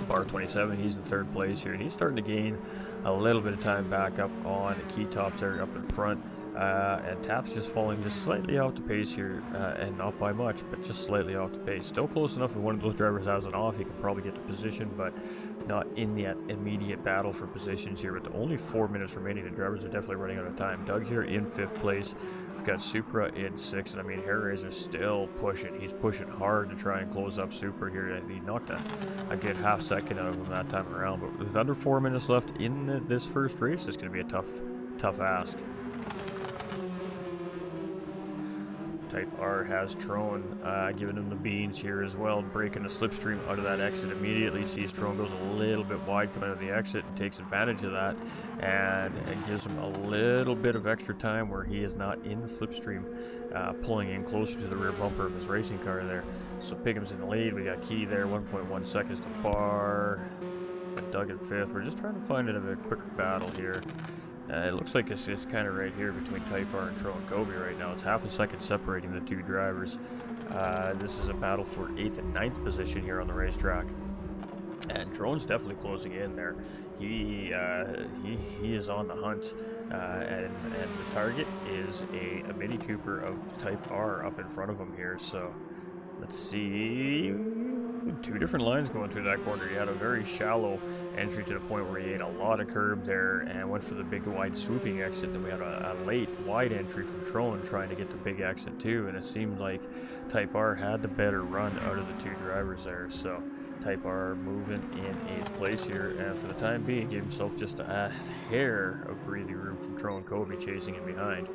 Bar 27, he's in 3rd place here, and he's starting to gain a little bit of time back up on Keytops there up in front. And Tap's just falling just slightly off the pace here, and not by much, but just slightly off the pace. Still close enough if one of those drivers has it off, he can probably get the position, but not in that immediate battle for positions here. With only 4 minutes remaining, the drivers are definitely running out of time. Doug here in 5th place. We've got Supra in 6th, and I mean, Hairraiser's still pushing. He's pushing hard to try and close up Supra here, and he knocked a good half second out of him that time around. But with under 4 minutes left in this first race, it's going to be a tough ask. Type R has Trone giving him the beans here as well, breaking the slipstream out of that exit immediately. Sees Trone goes a little bit wide coming out of the exit and takes advantage of that, and it gives him a little bit of extra time where he is not in the slipstream, pulling in closer to the rear bumper of his racing car there. So Piggums in the lead. We got Key there, 1.1 seconds to Bar. But Doug in 5th. We're just trying to find a bit quicker battle here. It looks like it's kind of right here between Type R and Trone Kobe right now. It's half a second separating the 2 drivers. This is a battle for 8th and 9th position here on the racetrack. And Trone's definitely closing in there. He is on the hunt, and the target is a Mini Cooper of Type R up in front of him here. So let's see. 2 different lines going through that corner. He had a very shallow entry to the point where he ate a lot of curb there and went for the big wide swooping exit. Then we had a late wide entry from Trone trying to get the big exit too, and it seemed like Type R had the better run out of the 2 drivers there. So Type R moving in 8th place here, and for the time being, gave himself just a hair of breathing room from Tro and Kobe chasing in behind.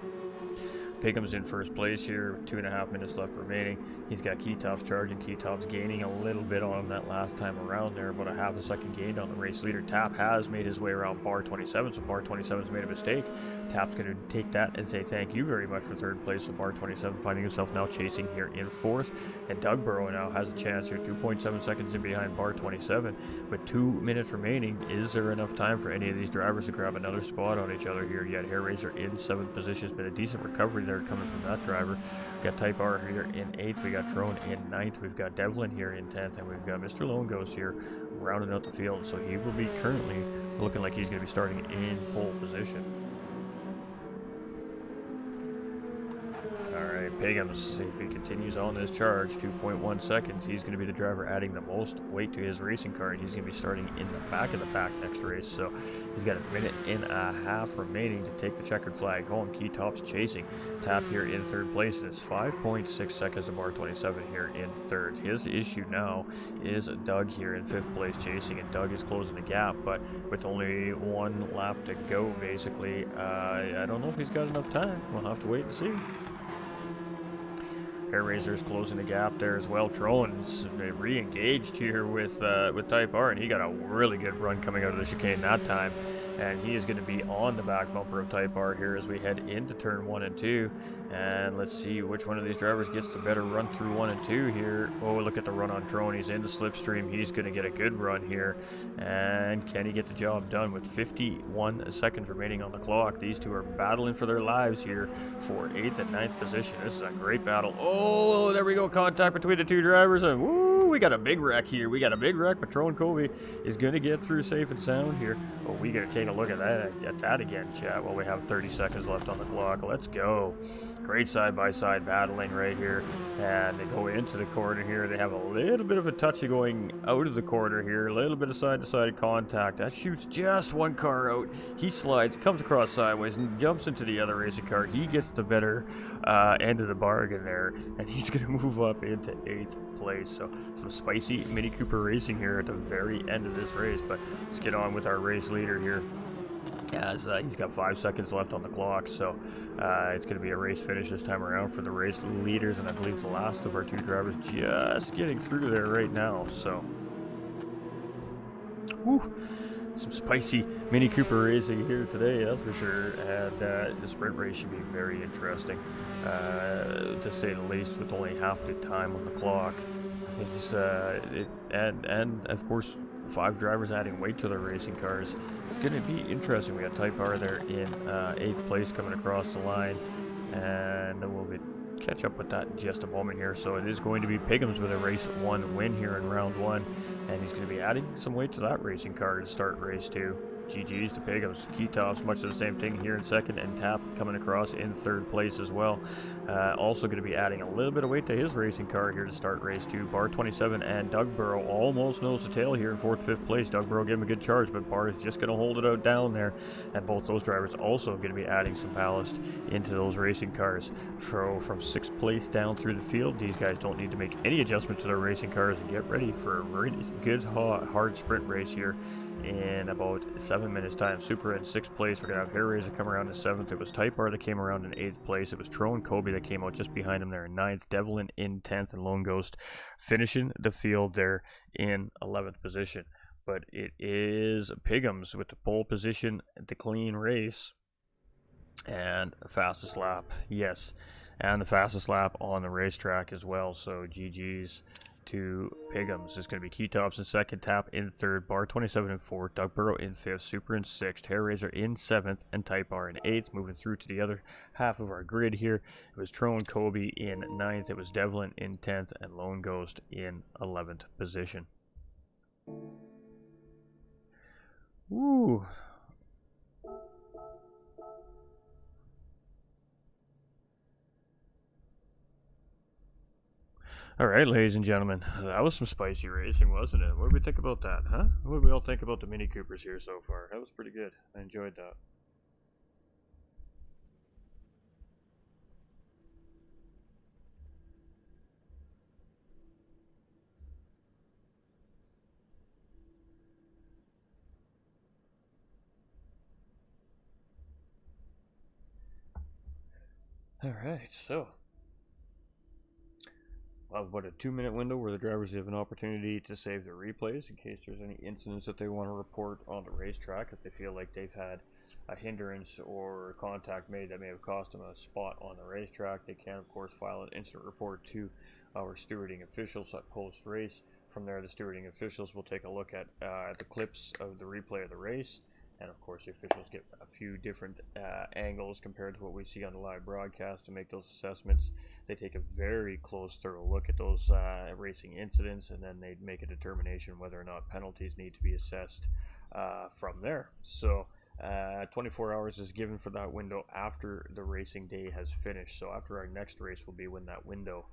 Pigham's in 1st place here with 2.5 minutes left remaining. He's got Keytops charging. Keytops gaining a little bit on him that last time around there, about a half a second gained on the race leader. Tap has made his way around bar 27, so bar 27's made a mistake. Tap's going to take that and say thank you very much for 3rd place, so bar 27 finding himself now chasing here in 4th. And Doug Burrow now has a chance here, 2.7 seconds in behind bar 27. With 2 minutes remaining, is there enough time for any of these drivers to grab another spot on each other here yet? Hair Razor in 7th position. Has been a decent recovery there coming from that driver. We've got Type R here in 8th. We got Trone in 9th. We've got Devlin here in 10th. And we've got Mr. Lone Ghost here rounding out the field. So he will be currently looking like he's going to be starting in pole position. Alright, Pigham's, if he continues on this charge, 2.1 seconds, he's going to be the driver adding the most weight to his racing car, and he's going to be starting in the back of the pack next race, so he's got 1.5 minutes remaining to take the checkered flag home. Keytops chasing. Tap here in 3rd place, and it's 5.6 seconds to bar 27 here in 3rd. His issue now is Doug here in 5th place chasing, and Doug is closing the gap, but with only 1 lap to go, basically, I don't know if he's got enough time. We'll have to wait and see. Hair Razor's closing the gap there as well. Trollins re-engaged here with Type R, and he got a really good run coming out of the chicane that time. And he is going to be on the back bumper of Type R here as we head into turn 1 and 2. And let's see which one of these drivers gets the better run through 1 and 2 here. Oh, look at the run on Trone. He's in the slipstream. He's going to get a good run here. And can he get the job done with 51 seconds remaining on the clock? These two are battling for their lives here for 8th and 9th position. This is a great battle. Oh, there we go. Contact between the two drivers. And woo, we got a big wreck here. We got a big wreck, but Trone Kobe is going to get through safe and sound here. Oh, we got to take a look at that again, chat, while we have 30 seconds left on the clock. Let's go. Great side-by-side battling right here, and they go into the corner here. They have a little bit of a touchy going out of the corner here, a little bit of side-to-side contact. That shoots just one car out. He slides, comes across sideways, and jumps into the other racing car. He gets the better end of the bargain there, and he's going to move up into 8th place. So some spicy Mini Cooper racing here at the very end of this race, but let's get on with our race leader here, as he's got 5 seconds left on the clock. So it's going to be a race finish this time around for the race leaders, and I believe the last of our 2 drivers just getting through there right now. So whew, some spicy Mini Cooper racing here today, that's for sure. And the sprint race should be very interesting, to say the least, with only half the time on the clock. It's and of course 5 drivers adding weight to their racing cars. It's going to be interesting. We got Type R there in 8th place coming across the line, and then we'll catch up with that in just a moment here. So it is going to be Pigham's with a race 1 win here in round 1, and he's going to be adding some weight to that racing car to start race 2. GG's to Pigham's. Keytops, much of the same thing here in 2nd, and Tap coming across in 3rd place as well. Also going to be adding a little bit of weight to his racing car here to start race 2. Bar 27 and Doug Burrow almost nose to tail here in 4th, 5th place. Doug Burrow gave him a good charge, but Bar is just going to hold it out down there, and both those drivers also going to be adding some ballast into those racing cars. So from 6th place down through the field, these guys don't need to make any adjustment to their racing cars and get ready for a really good hard sprint race here in about 7 minutes time. Super in 6th place. We're going to have Hair Razor come around in 7th. It was Type R that came around in 8th place. It was Tro and Kobe that came out just behind him there in 9th. Devlin in 10th, and Lone Ghost finishing the field there in 11th position. But it is Pigham's with the pole position, the clean race, and fastest lap. Yes, and the fastest lap on the racetrack as well. So GG's to Pigham's. It's going to be Keytops in 2nd, Tap in 3rd, Bar 27 in 4th, Doug Burrow in 5th, Super in 6th, Hair Razor in 7th, and Type R in 8th. Moving through to the other half of our grid here, it was Tro and Kobe in 9th, it was Devlin in 10th, and Lone Ghost in 11th position. Ooh. Alright, ladies and gentlemen, that was some spicy racing, wasn't it? What do we think about that, huh? What do we all think about the Mini Coopers here so far? That was pretty good. I enjoyed that. Alright, so we'll have about a 2-minute window where the drivers have an opportunity to save their replays in case there's any incidents that they want to report on the racetrack. If they feel like they've had a hindrance or contact made that may have cost them a spot on the racetrack, they can of course file an incident report to our stewarding officials at post-race. From there, the stewarding officials will take a look at the clips of the replay of the race, and of course the officials get a few different angles compared to what we see on the live broadcast to make those assessments. They take a very close, thorough look at those racing incidents, and then they make a determination whether or not penalties need to be assessed from there. So 24 hours is given for that window after the racing day has finished. So after our next race will be when that window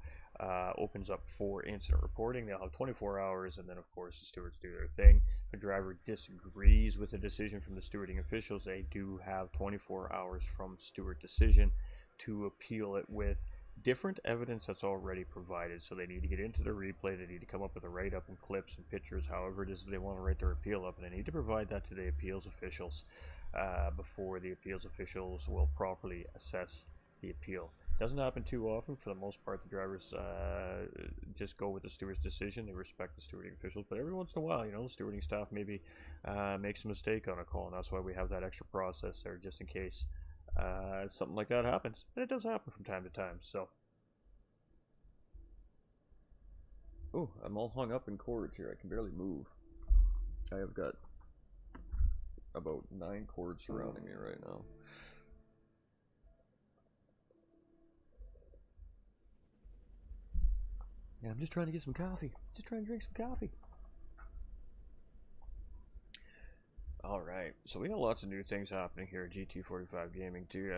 opens up for incident reporting. They'll have 24 hours, and then of course the stewards do their thing. If a driver disagrees with a decision from the stewarding officials, they do have 24 hours from steward decision to appeal it with different evidence that's already provided. So they need to get into the replay, they need to come up with a write-up and clips and pictures, however it is they want to write their appeal up, and they need to provide that to the appeals officials before the appeals officials will properly assess the appeal. Doesn't happen too often. For the most part, the drivers just go with the steward's decision. They respect the stewarding officials, but every once in a while, you know, the stewarding staff maybe makes a mistake on a call, and that's why we have that extra process there, just in case something like that happens. And it does happen from time to time. So, oh, I'm all hung up in cords here. I can barely move. I have got about 9 cords surrounding me right now. Yeah, I'm just trying to get some coffee. Just trying to drink some coffee. Alright, so we got lots of new things happening here at GT45 Gaming too.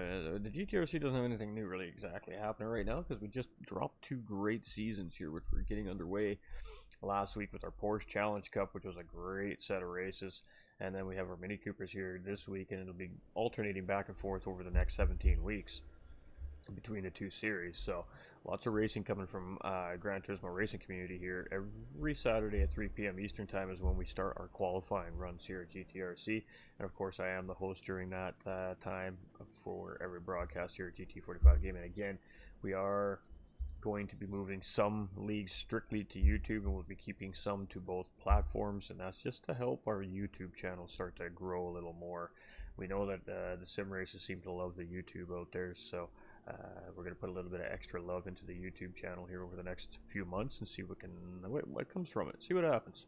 The GTRC doesn't have anything new really exactly happening right now because we just dropped 2 great seasons here, which we're getting underway last week with our Porsche Challenge Cup, which was a great set of races. And then we have our Mini Coopers here this week, and it'll be alternating back and forth over the next 17 weeks between the 2 series. So lots of racing coming from Gran Turismo racing community here. Every Saturday at 3 p.m. Eastern time is when we start our qualifying runs here at GTRC, and of course I am the host during that time for every broadcast here at GT45 Gaming. Again, we are going to be moving some leagues strictly to YouTube, and we'll be keeping some to both platforms, and that's just to help our YouTube channel start to grow a little more. We know that the sim racers seem to love the YouTube out there, so we're going to put a little bit of extra love into the YouTube channel here over the next few months and see what comes from it. See what happens.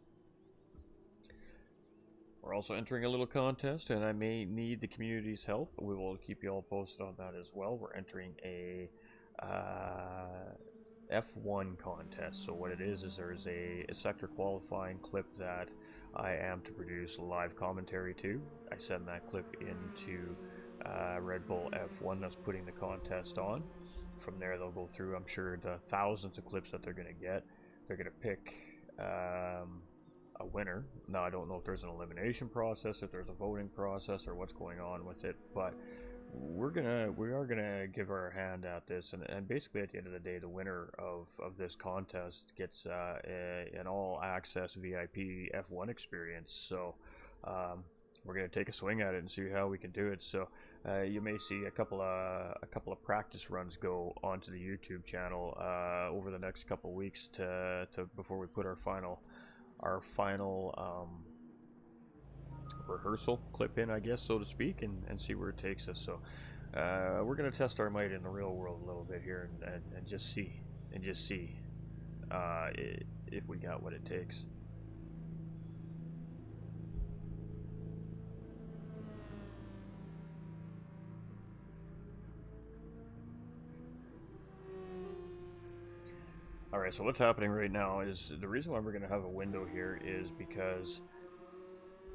We're also entering a little contest, and I may need the community's help. We will keep you all posted on that as well. We're entering a F1 contest. So what it is there's a sector qualifying clip that I am to produce live commentary to. I send that clip into Red Bull F1 that's putting the contest on. From there they'll go through, I'm sure, the thousands of clips that they're going to get. They're going to pick a winner. Now I don't know if there's an elimination process, if there's a voting process, or what's going on with it, but we are gonna give our hand at this, and basically at the end of the day, the winner of this contest gets an all access VIP F1 experience. So we're gonna take a swing at it and see how we can do it. So you may see a couple of practice runs go onto the YouTube channel over the next couple of weeks to before we put our final rehearsal clip in, I guess, so to speak, and see where it takes us. So we're gonna test our might in the real world a little bit here, and just see if we got what it takes. Alright, so what's happening right now is the reason why we're going to have a window here is because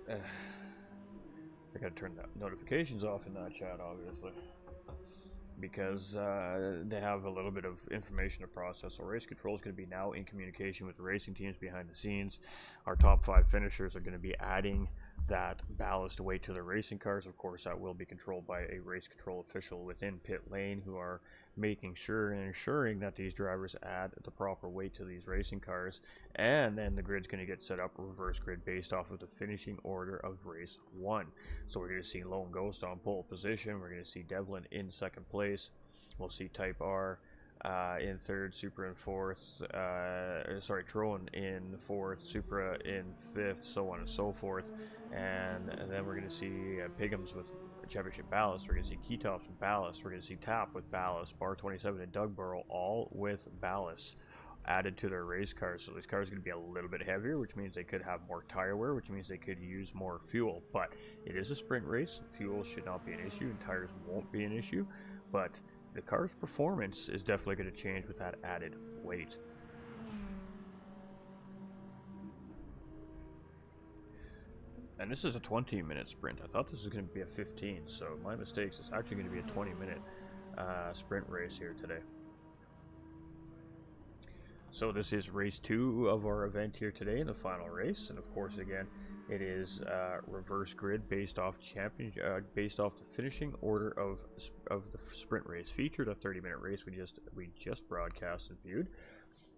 I gotta turn the notifications off in that chat, obviously, because they have a little bit of information to process. So race control is going to be now in communication with the racing teams behind the scenes. Our top 5 finishers are going to be adding that ballast weight to the racing cars. Of course, that will be controlled by a race control official within pit lane, who are making sure and ensuring that these drivers add the proper weight to these racing cars. And then the grid's going to get set up reverse grid based off of the finishing order of race 1. So we're going to see Lone Ghost on pole position. We're going to see Devlin in second place. We'll see Type R in third, Supra in fourth, Trone in fourth, Supra in fifth, so on and so forth. And then we're going to see Piggums with championship ballast. We're going to see Keytops with ballast. We're going to see Tap with ballast. Bar 27 and Dugborough all with ballast added to their race cars. So these cars are going to be a little bit heavier, which means they could have more tire wear, which means they could use more fuel. But it is a sprint race. Fuel should not be an issue, and tires won't be an issue. But the car's performance is definitely going to change with that added weight. And this is a 20-minute sprint. I thought this was going to be a 15, so my mistakes. It's actually going to be a 20-minute sprint race here today. So this is race 2 of our event here today in the final race, and of course, again, it is reverse grid based off the finishing order of the sprint race. Featured a 30-minute race we just broadcast and viewed,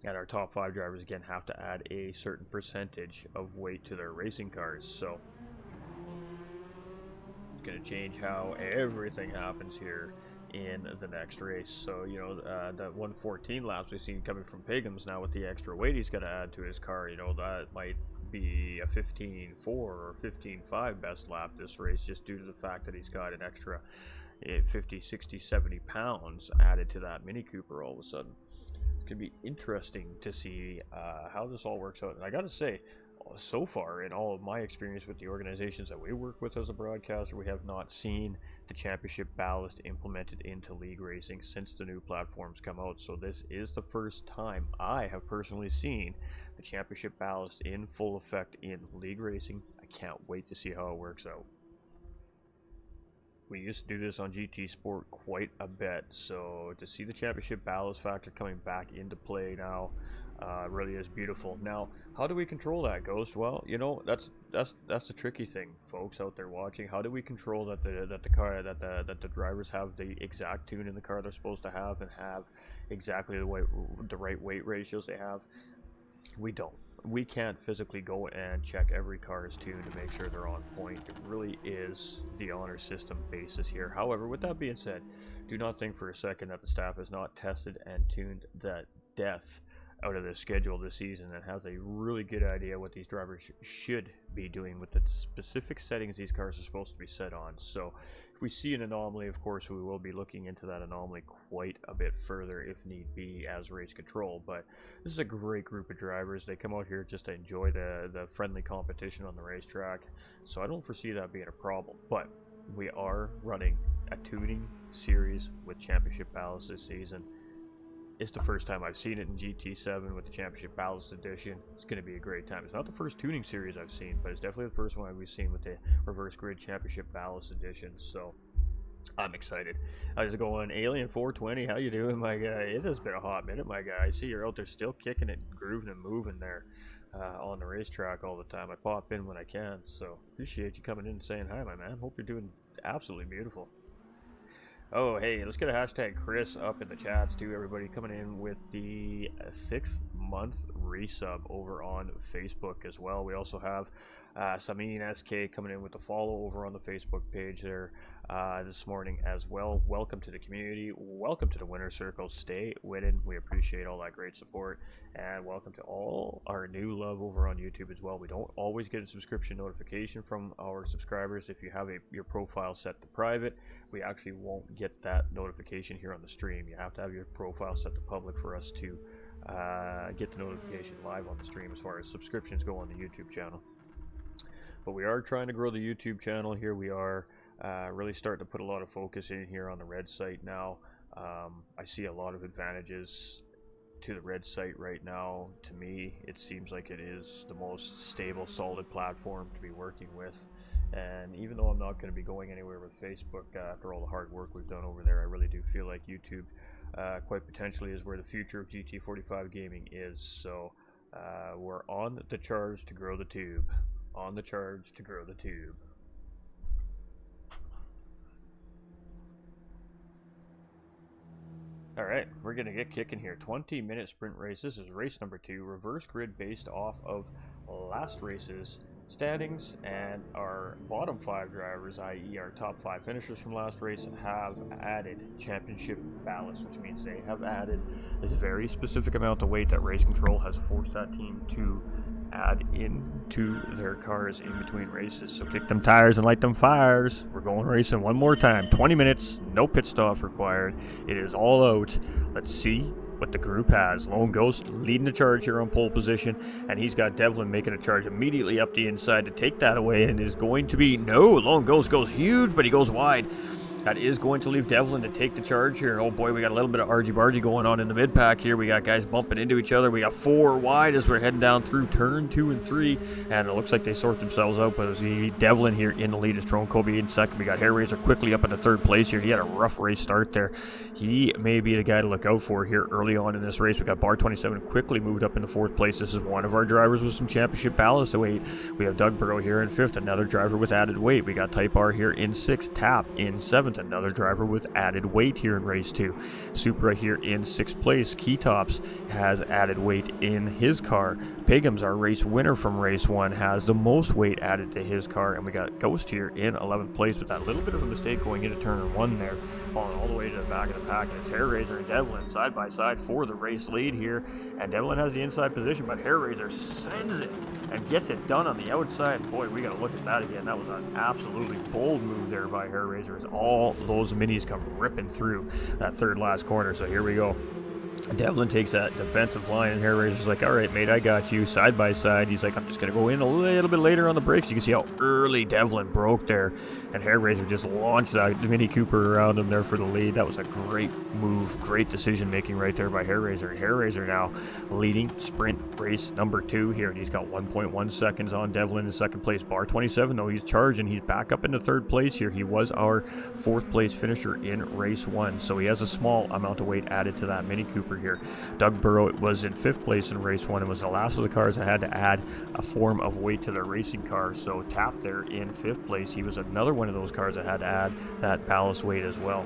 and our top 5 drivers again have to add a certain percentage of weight to their racing cars. So it's going to change how everything happens here in the next race. So you know, that 114 laps we've seen coming from Piggums, now with the extra weight he's got to add to his car, you know, that might be a 15.4 or 15.5 best lap this race, just due to the fact that he's got an extra 50, 60, 70 pounds added to that Mini Cooper all of a sudden. It's going to be interesting to see how this all works out. And I got to say, so far in all of my experience with the organizations that we work with as a broadcaster, we have not seen the championship ballast implemented into league racing since the new platforms come out. So this is the first time I have personally seen the championship ballast in full effect in league racing. I can't wait to see how it works out. We used to do this on GT Sport quite a bit, so to see the championship ballast factor coming back into play now really is beautiful. Now, how do we control that, Ghost? Well, you know, that's the tricky thing, folks out there watching. How do we control that the drivers have the exact tune in the car they're supposed to have and have exactly the right weight ratios they have? We don't. We can't physically go and check every car's tune to make sure they're on point. It really is the honor system basis here. However, with that being said, do not think for a second that the staff has not tested and tuned the death out of the schedule this season and has a really good idea what these drivers should be doing with the specific settings these cars are supposed to be set on. So if we see an anomaly, of course, we will be looking into that anomaly quite a bit further if need be as race control. But this is a great group of drivers. They come out here just to enjoy the friendly competition on the racetrack, so I don't foresee that being a problem. But we are running a tuning series with championship ballast this season. It's the first time I've seen it in GT7 with the Championship Ballast Edition. It's going to be a great time. It's not the first tuning series I've seen, but it's definitely the first one we've seen with the Reverse Grid Championship Ballast Edition. So I'm excited. How's it going, Alien 420? How you doing, my guy? It has been a hot minute, my guy. I see you're out there still kicking it, grooving and moving there on the racetrack all the time. I pop in when I can, so appreciate you coming in and saying hi, my man. Hope you're doing absolutely beautiful. Oh, hey, let's get a hashtag Chris up in the chats too, everybody. Coming in with the 6-month resub over on Facebook as well. We also have Samin SK coming in with the follow over on the Facebook page there this morning as well. Welcome to the community. Welcome to the winner circle. Stay winning. We appreciate all that great support. And welcome to all our new love over on YouTube as well. We don't always get a subscription notification from our subscribers. If you have your profile set to private, we actually won't get that notification here on the stream. You have to have your profile set to public for us to get the notification live on the stream as far as subscriptions go on the YouTube channel. But we are trying to grow the YouTube channel here. We are really starting to put a lot of focus in here on the Red site now. I see a lot of advantages to the Red site right now. To me, it seems like it is the most stable, solid platform to be working with. And even though I'm not going to be going anywhere with Facebook after all the hard work we've done over there, I really do feel like YouTube quite potentially is where the future of GT45 gaming is. So we're on the charge to grow the tube. On the charge to grow the tube. Alright, we're going to get kicking here. 20-minute sprint race. This is race number 2. Reverse grid based off of last race's standings, and our bottom 5 drivers, i.e. our top 5 finishers from last race, have added championship ballast, which means they have added this very specific amount of weight that race control has forced that team to add into their cars in between races. So kick them tires and light them fires. We're going racing one more time. 20 minutes, no pit stops required. It is all out. Let's see what the group has. Lone Ghost leading the charge here on pole position, and he's got Devlin making a charge immediately up the inside to take that away, and is going to be, no, Lone Ghost goes huge, but he goes wide. That is going to leave Devlin to take the charge here. And oh boy, we got a little bit of argy-bargy going on in the mid-pack here. We got guys bumping into each other. We got 4 wide as we're heading down through turn 2 and 3. And it looks like they sort themselves out. But it was Devlin here in the lead. Is Trone Kobe in second. We got Hair Razor quickly up into 3rd place here. He had a rough race start there. He may be the guy to look out for here early on in this race. We got Bar 27 quickly moved up into 4th place. This is one of our drivers with some championship ballast weight. We have Doug Burrow here in 5th. Another driver with added weight. We got Type R here in 6th. Tap in 7th. Another driver with added weight here in race 2. Supra here in 6th place. Keytops has added weight in his car. Pagums, our race winner from race 1, has the most weight added to his car. And we got Ghost here in 11th place with that little bit of a mistake going into turn 1 there, falling all the way to the back of the pack. And it's Hair Razor and Devlin side by side for the race lead here. And Devlin has the inside position, but Hair Razor sends it and gets it done on the outside. Boy, we got to look at that again. That was an absolutely bold move there by Hair Razor as all those minis come ripping through that 3rd last corner. So here we go. Devlin takes that defensive line, and Hair Razor's like, all right, mate, I got you. Side by side, he's like, I'm just going to go in a little bit later on the brakes. You can see how early Devlin broke there, and Hair Razor just launched that Mini Cooper around him there for the lead. That was a great move, great decision-making right there by Hair Razor. And Hair Razor now leading sprint race number 2 here, and he's got 1.1 seconds on Devlin in 2nd place. Bar 27, though, he's charging. He's back up into 3rd place here. He was our 4th place finisher in race 1, so he has a small amount of weight added to that Mini Cooper here. Doug Burrow was in 5th place in race 1 and was the last of the cars that had to add a form of weight to their racing car. So Tap there in 5th place. He was another one of those cars that had to add that ballast weight as well.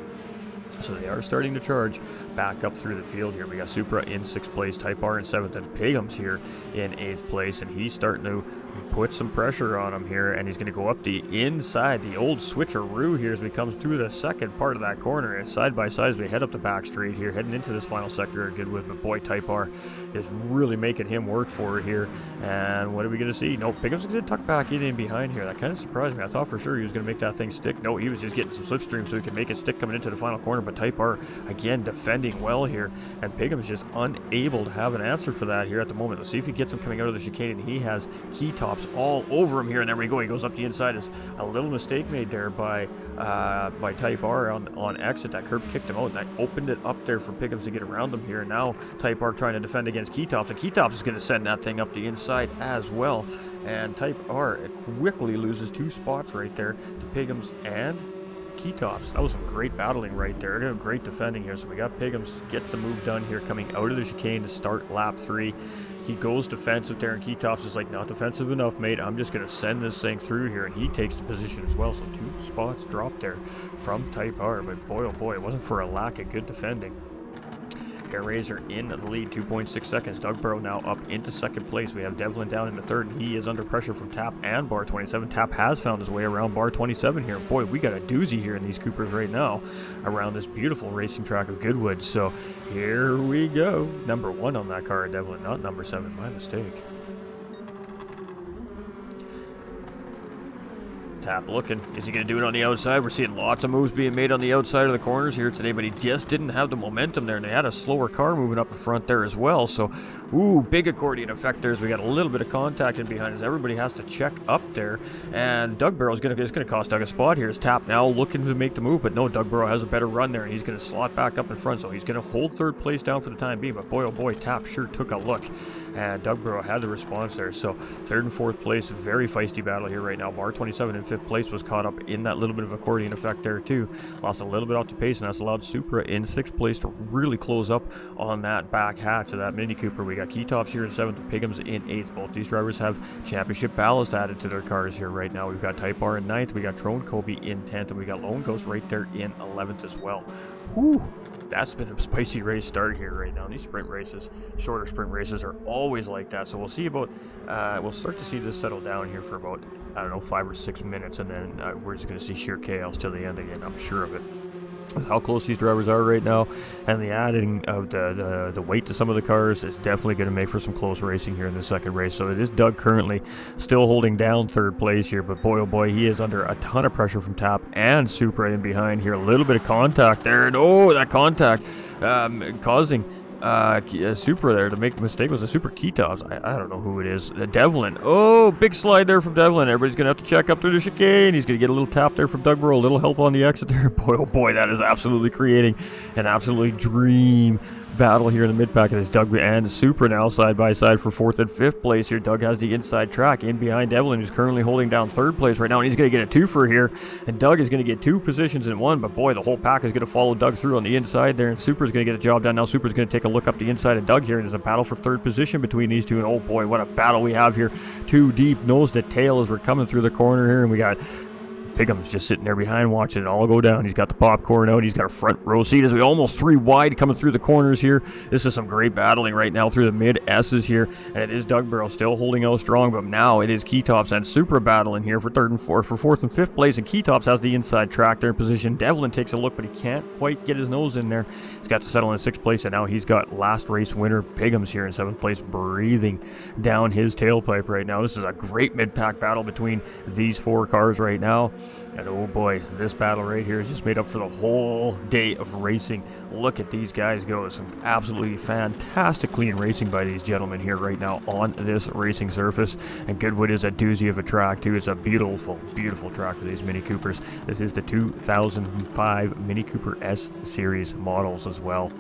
So they are starting to charge back up through the field here. We got Supra in 6th place, Type R in 7th, and Pagums here in 8th place, and he's starting to put some pressure on him here, and he's going to go up the inside, the old switcheroo here as we come through the 2nd part of that corner, and side by side as we head up the back straight here, heading into this final sector of Goodwood. But boy, Type R is really making him work for it here. And what are we going to see? No, Pagums is going to tuck back in behind here. That kind of surprised me. I thought for sure he was going to make that thing stick. No, he was just getting some slipstream so he could make it stick coming into the final corner. But Type R again defending well here, and Pagums just unable to have an answer for that here at the moment. Let's see if he gets him coming out of the chicane, and he has Keytops all over him here, and there we go. He goes up the inside. Is a little mistake made there by Type R on exit. That curb kicked him out, and that opened it up there for Pagums to get around him here. And now Type R trying to defend against Keytops, and Keytops is going to send that thing up the inside as well. And Type R quickly loses 2 spots right there to Pagums and Keytops. That was some great battling right there. Great defending here. So we got Pagums gets the move done here coming out of the chicane to start lap 3. He goes defensive there, and Keytops is like, not defensive enough, mate. I'm just going to send this thing through here, and he takes the position as well. So 2 spots dropped there from Type R, but boy, oh boy, it wasn't for a lack of good defending. Hair Razor in the lead, 2.6 seconds. Doug Burrow now up into 2nd place. We have Devlin down in the 3rd, and he is under pressure from Tap and Bar 27. Tap has found his way around Bar 27 here. Boy, we got a doozy here in these Coopers right now around this beautiful racing track of Goodwood. So here we go. Number 1 on that car, Devlin, not number 7. My mistake. Tap looking. Is he going to do it on the outside? We're seeing lots of moves being made on the outside of the corners here today, but he just didn't have the momentum there, and they had a slower car moving up the front there as well. So, ooh, big accordion effect there as we got a little bit of contact in behind us. Everybody has to check up there, and Doug Burrow is going to cost Doug a spot here. Is Tap now looking to make the move, but no, Doug Burrow has a better run there, and he's going to slot back up in front, so he's going to hold 3rd place down for the time being. But boy, oh boy, Tap sure took a look, and Doug Burrow had the response there. So 3rd and 4th place, very feisty battle here right now. Bar 27 in 5th place was caught up in that little bit of accordion effect there too. Lost a little bit off the pace, and that's allowed Supra in 6th place to really close up on that back hatch of that Mini Cooper. We got Keytops here in 7th, Pagums in 8th. Both these drivers have championship ballast added to their cars here right now. We've got Type R in 9th, we got Trone Kobe in 10th, and we got Lone Ghost right there in 11th as well. Whew. that's been a spicy race start here right now. These sprint races, shorter sprint races, are always like that. So we'll see about, we'll start to see this settle down here for about, I don't know, 5 or 6 minutes, and then we're just going to see sheer chaos till the end again. I'm sure of it. With how close these drivers are right now, and the adding of the weight to some of the cars is definitely going to make for some close racing here in the second race. So it is Doug currently still holding down third place here, but boy oh boy, he is under a ton of pressure from Tap and Supra in behind here. A little bit of contact there, and oh, that contact causing Supra there to make the mistake. Was a Super Keytops. I don't know who it is. Devlin. Oh, big slide there from Devlin. Everybody's going to have to check up through the chicane. He's going to get a little tap there from Doug Burrow. A little help on the exit there. Boy, oh boy, that is absolutely creating an absolutely dream battle here in the mid-pack. It is Doug and Supra now side by side for 4th and 5th place here. Doug has the inside track in behind Devlin, who's currently holding down 3rd place right now, and he's going to get a twofer here, and Doug is going to get 2 positions in 1, but boy, the whole pack is going to follow Doug through on the inside there, and Supra's going to get a job done. Now Supra's going to take a look up the inside of Doug here, and there's a battle for 3rd position between these two, and oh boy, what a battle we have here. 2 deep, nose to tail as we're coming through the corner here, and we got Pigham's just sitting there behind watching it all go down. He's got the popcorn out. He's got a front row seat as we almost 3 wide coming through the corners here. This is some great battling right now through the mid S's here. And it is Doug Burrow still holding out strong, but now it is Keytops and Supra battling here for 3rd and 4th, for 4th and 5th place. And Keytops has the inside track there in position. Devlin takes a look, but he can't quite get his nose in there. He's got to settle in 6th place, and now he's got last race winner Pigham's here in 7th place, breathing down his tailpipe right now. This is a great mid-pack battle between these 4 cars right now. And oh boy, this battle right here is just made up for the whole day of racing. Look at these guys go. Some absolutely fantastic clean racing by these gentlemen here right now on this racing surface. And Goodwood is a doozy of a track too. It's a beautiful, beautiful track for these Mini Coopers. This is the 2005 Mini Cooper S Series models as well.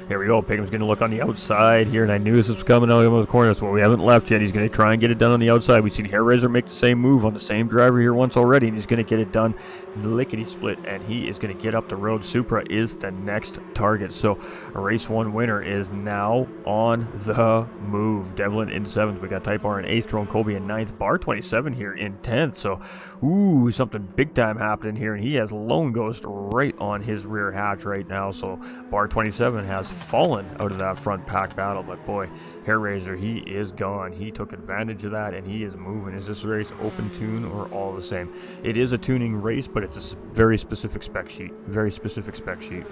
Here we go. Pigham's going to look on the outside here, and I knew this was coming out of the corner. That's what we haven't left yet. He's going to try and get it done on the outside. We've seen Hair Razor make the same move on the same driver here once already, and he's going to get it done lickety-split, and he is going to get up the road. Supra is the next target. So a race 1 winner is now on the move. Devlin in 7th. We got Type R in 8th. Drone Colby in 9th. Bar 27 here in 10th. So, ooh, something big time happening here, and he has Lone Ghost right on his rear hatch right now. So Bar 27 has fallen out of that front pack battle, but boy, Hair Razor, he is gone. He took advantage of that, and he is moving. Is this race open tune or all the same? It is a tuning race, but it's a very specific spec sheet. Very specific spec sheet.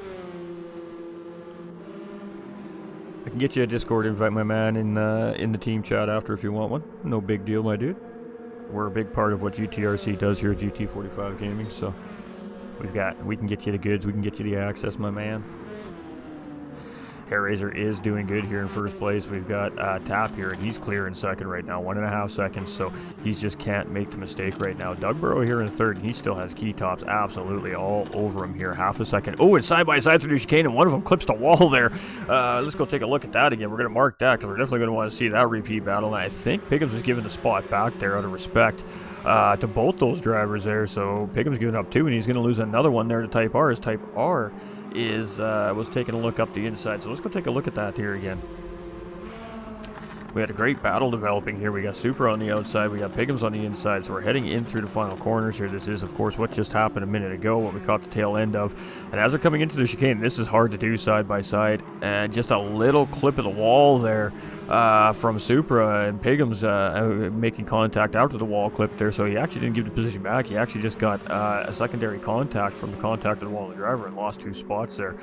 I can get you a Discord invite, my man, in the team chat after if you want one. No big deal, my dude. We're a big part of what GTRC does here at GT45 Gaming, so we can get you the goods, we can get you the access, my man. Hair Razor is doing good here in 1st place. We've got Tap here, and he's clear in 2nd right now, 1.5 seconds, so he just can't make the mistake right now. Doug Burrow here in 3rd, and he still has Keytops absolutely all over him here, 1/2 second. Oh, it's side by side through the chicane, and one of them clips the wall there. Let's go take a look at that again. We're going to mark that, because we're definitely going to want to see that repeat battle, and I think Pigham's is giving the spot back there out of respect to both those drivers there, so Pigham's giving up 2, and he's going to lose another one there to Type R, as Type R was taking a look up the inside. So let's go take a look at that here again. We had a great battle developing here. We got Supra on the outside, we got Pigham's on the inside, so we're heading in through the final corners here. This is, of course, what just happened a minute ago, what we caught the tail end of. And as we're coming into the chicane, this is hard to do side by side, and just a little clip of the wall there from Supra, and Pigham's making contact after the wall clip there, so he actually didn't give the position back. He actually just got a secondary contact from the contact of the wall of the driver and lost 2 spots there.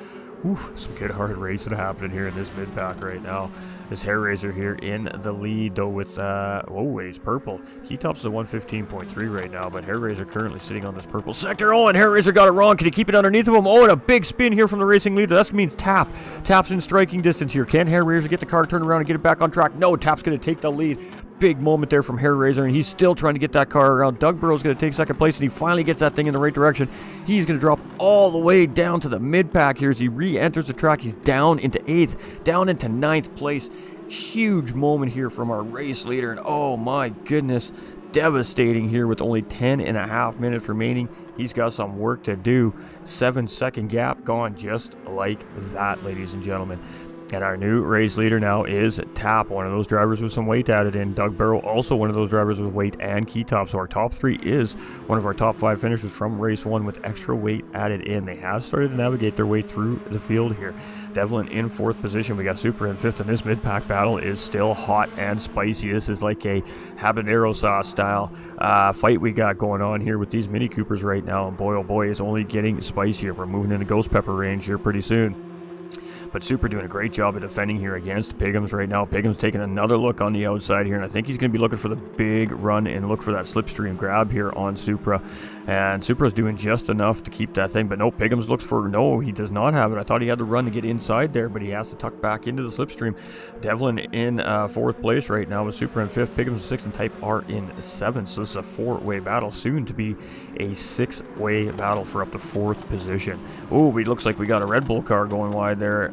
Oof, some good hard racing happening here in this mid-pack right now. This Hair Razor here in the lead, though, with, oh, he's purple. Keytops is a 115.3 right now, but Hair Razor currently sitting on this purple sector. Oh, and Hair Razor got it wrong. Can he keep it underneath of him? Oh, and a big spin here from the racing leader. That means Tap. Tap's in striking distance here. Can Hair Razor get the car turned around and get it back on track? No, Tap's going to take the lead. Big moment there from Hair Razor, and he's still trying to get that car around. Doug Burrow's going to take 2nd place, and he finally gets that thing in the right direction. He's going to drop all the way down to the mid-pack here as he re-enters the track. He's down into 8th, down into 9th place. Huge moment here from our race leader, and oh my goodness, devastating here with only 10.5 minutes remaining. He's got some work to do. 7-second gap gone just like that, ladies and gentlemen. And our new race leader now is Tap, one of those drivers with some weight added in. Doug Barrow, also one of those drivers with weight and key top. So our top 3 is one of our top 5 finishers from race 1 with extra weight added in. They have started to navigate their way through the field here. Devlin in 4th position. We got Super in 5th, and this mid-pack battle is still hot and spicy. This is like a habanero sauce style fight we got going on here with these Mini Coopers right now. And boy, oh boy, it's only getting spicier. We're moving into ghost pepper range here pretty soon. But Super doing a great job of defending here against Piggums right now. Piggums taking another look on the outside here, and I think he's going to be looking for the big run and look for that slipstream grab here on Supra. And Supra's doing just enough to keep that thing, but no, Piggums looks for, no, he does not have it. I thought he had to run to get inside there, but he has to tuck back into the slipstream. Devlin in 4th place right now with Supra in 5th, Piggums 6th, and Type R in 7th. So this is a 4-way battle, soon to be a 6-way battle for up to 4th position. Oh, it looks like we got a Red Bull car going wide there.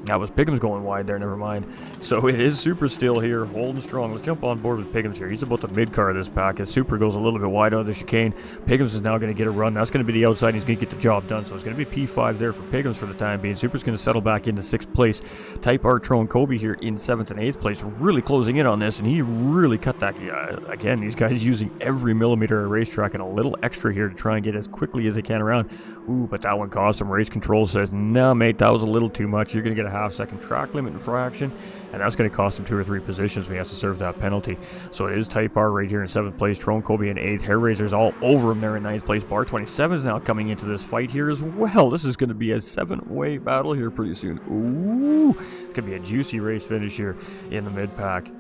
That was Piggums going wide there, never mind. So it is Super still here, holding strong. Let's jump on board with Piggums here. He's about the mid-car of this pack as Super goes a little bit wide out of the chicane. Piggums is now going to get a run. That's going to be the outside, and he's going to get the job done. So it's going to be P5 there for Piggums for the time being. Super's going to settle back into 6th place. Type R Tron Kobe here in 7th and 8th place, really closing in on this, and he really cut that. Again, these guys using every millimeter of racetrack and a little extra here to try and get as quickly as they can around. Ooh, but that one caused some. Race control says, nah, mate, that was a little too much. You're going to get a half-second track limit infraction, and that's going to cost him 2 or 3 positions when he has to serve that penalty. So it is Type R right here in 7th place. Tron Kobe in 8th. Hair Razor's all over him there in 9th place. Bar 27 is now coming into this fight here as well. This is going to be a 7-way battle here pretty soon. Ooh, it's going to be a juicy race finish here in the mid-pack.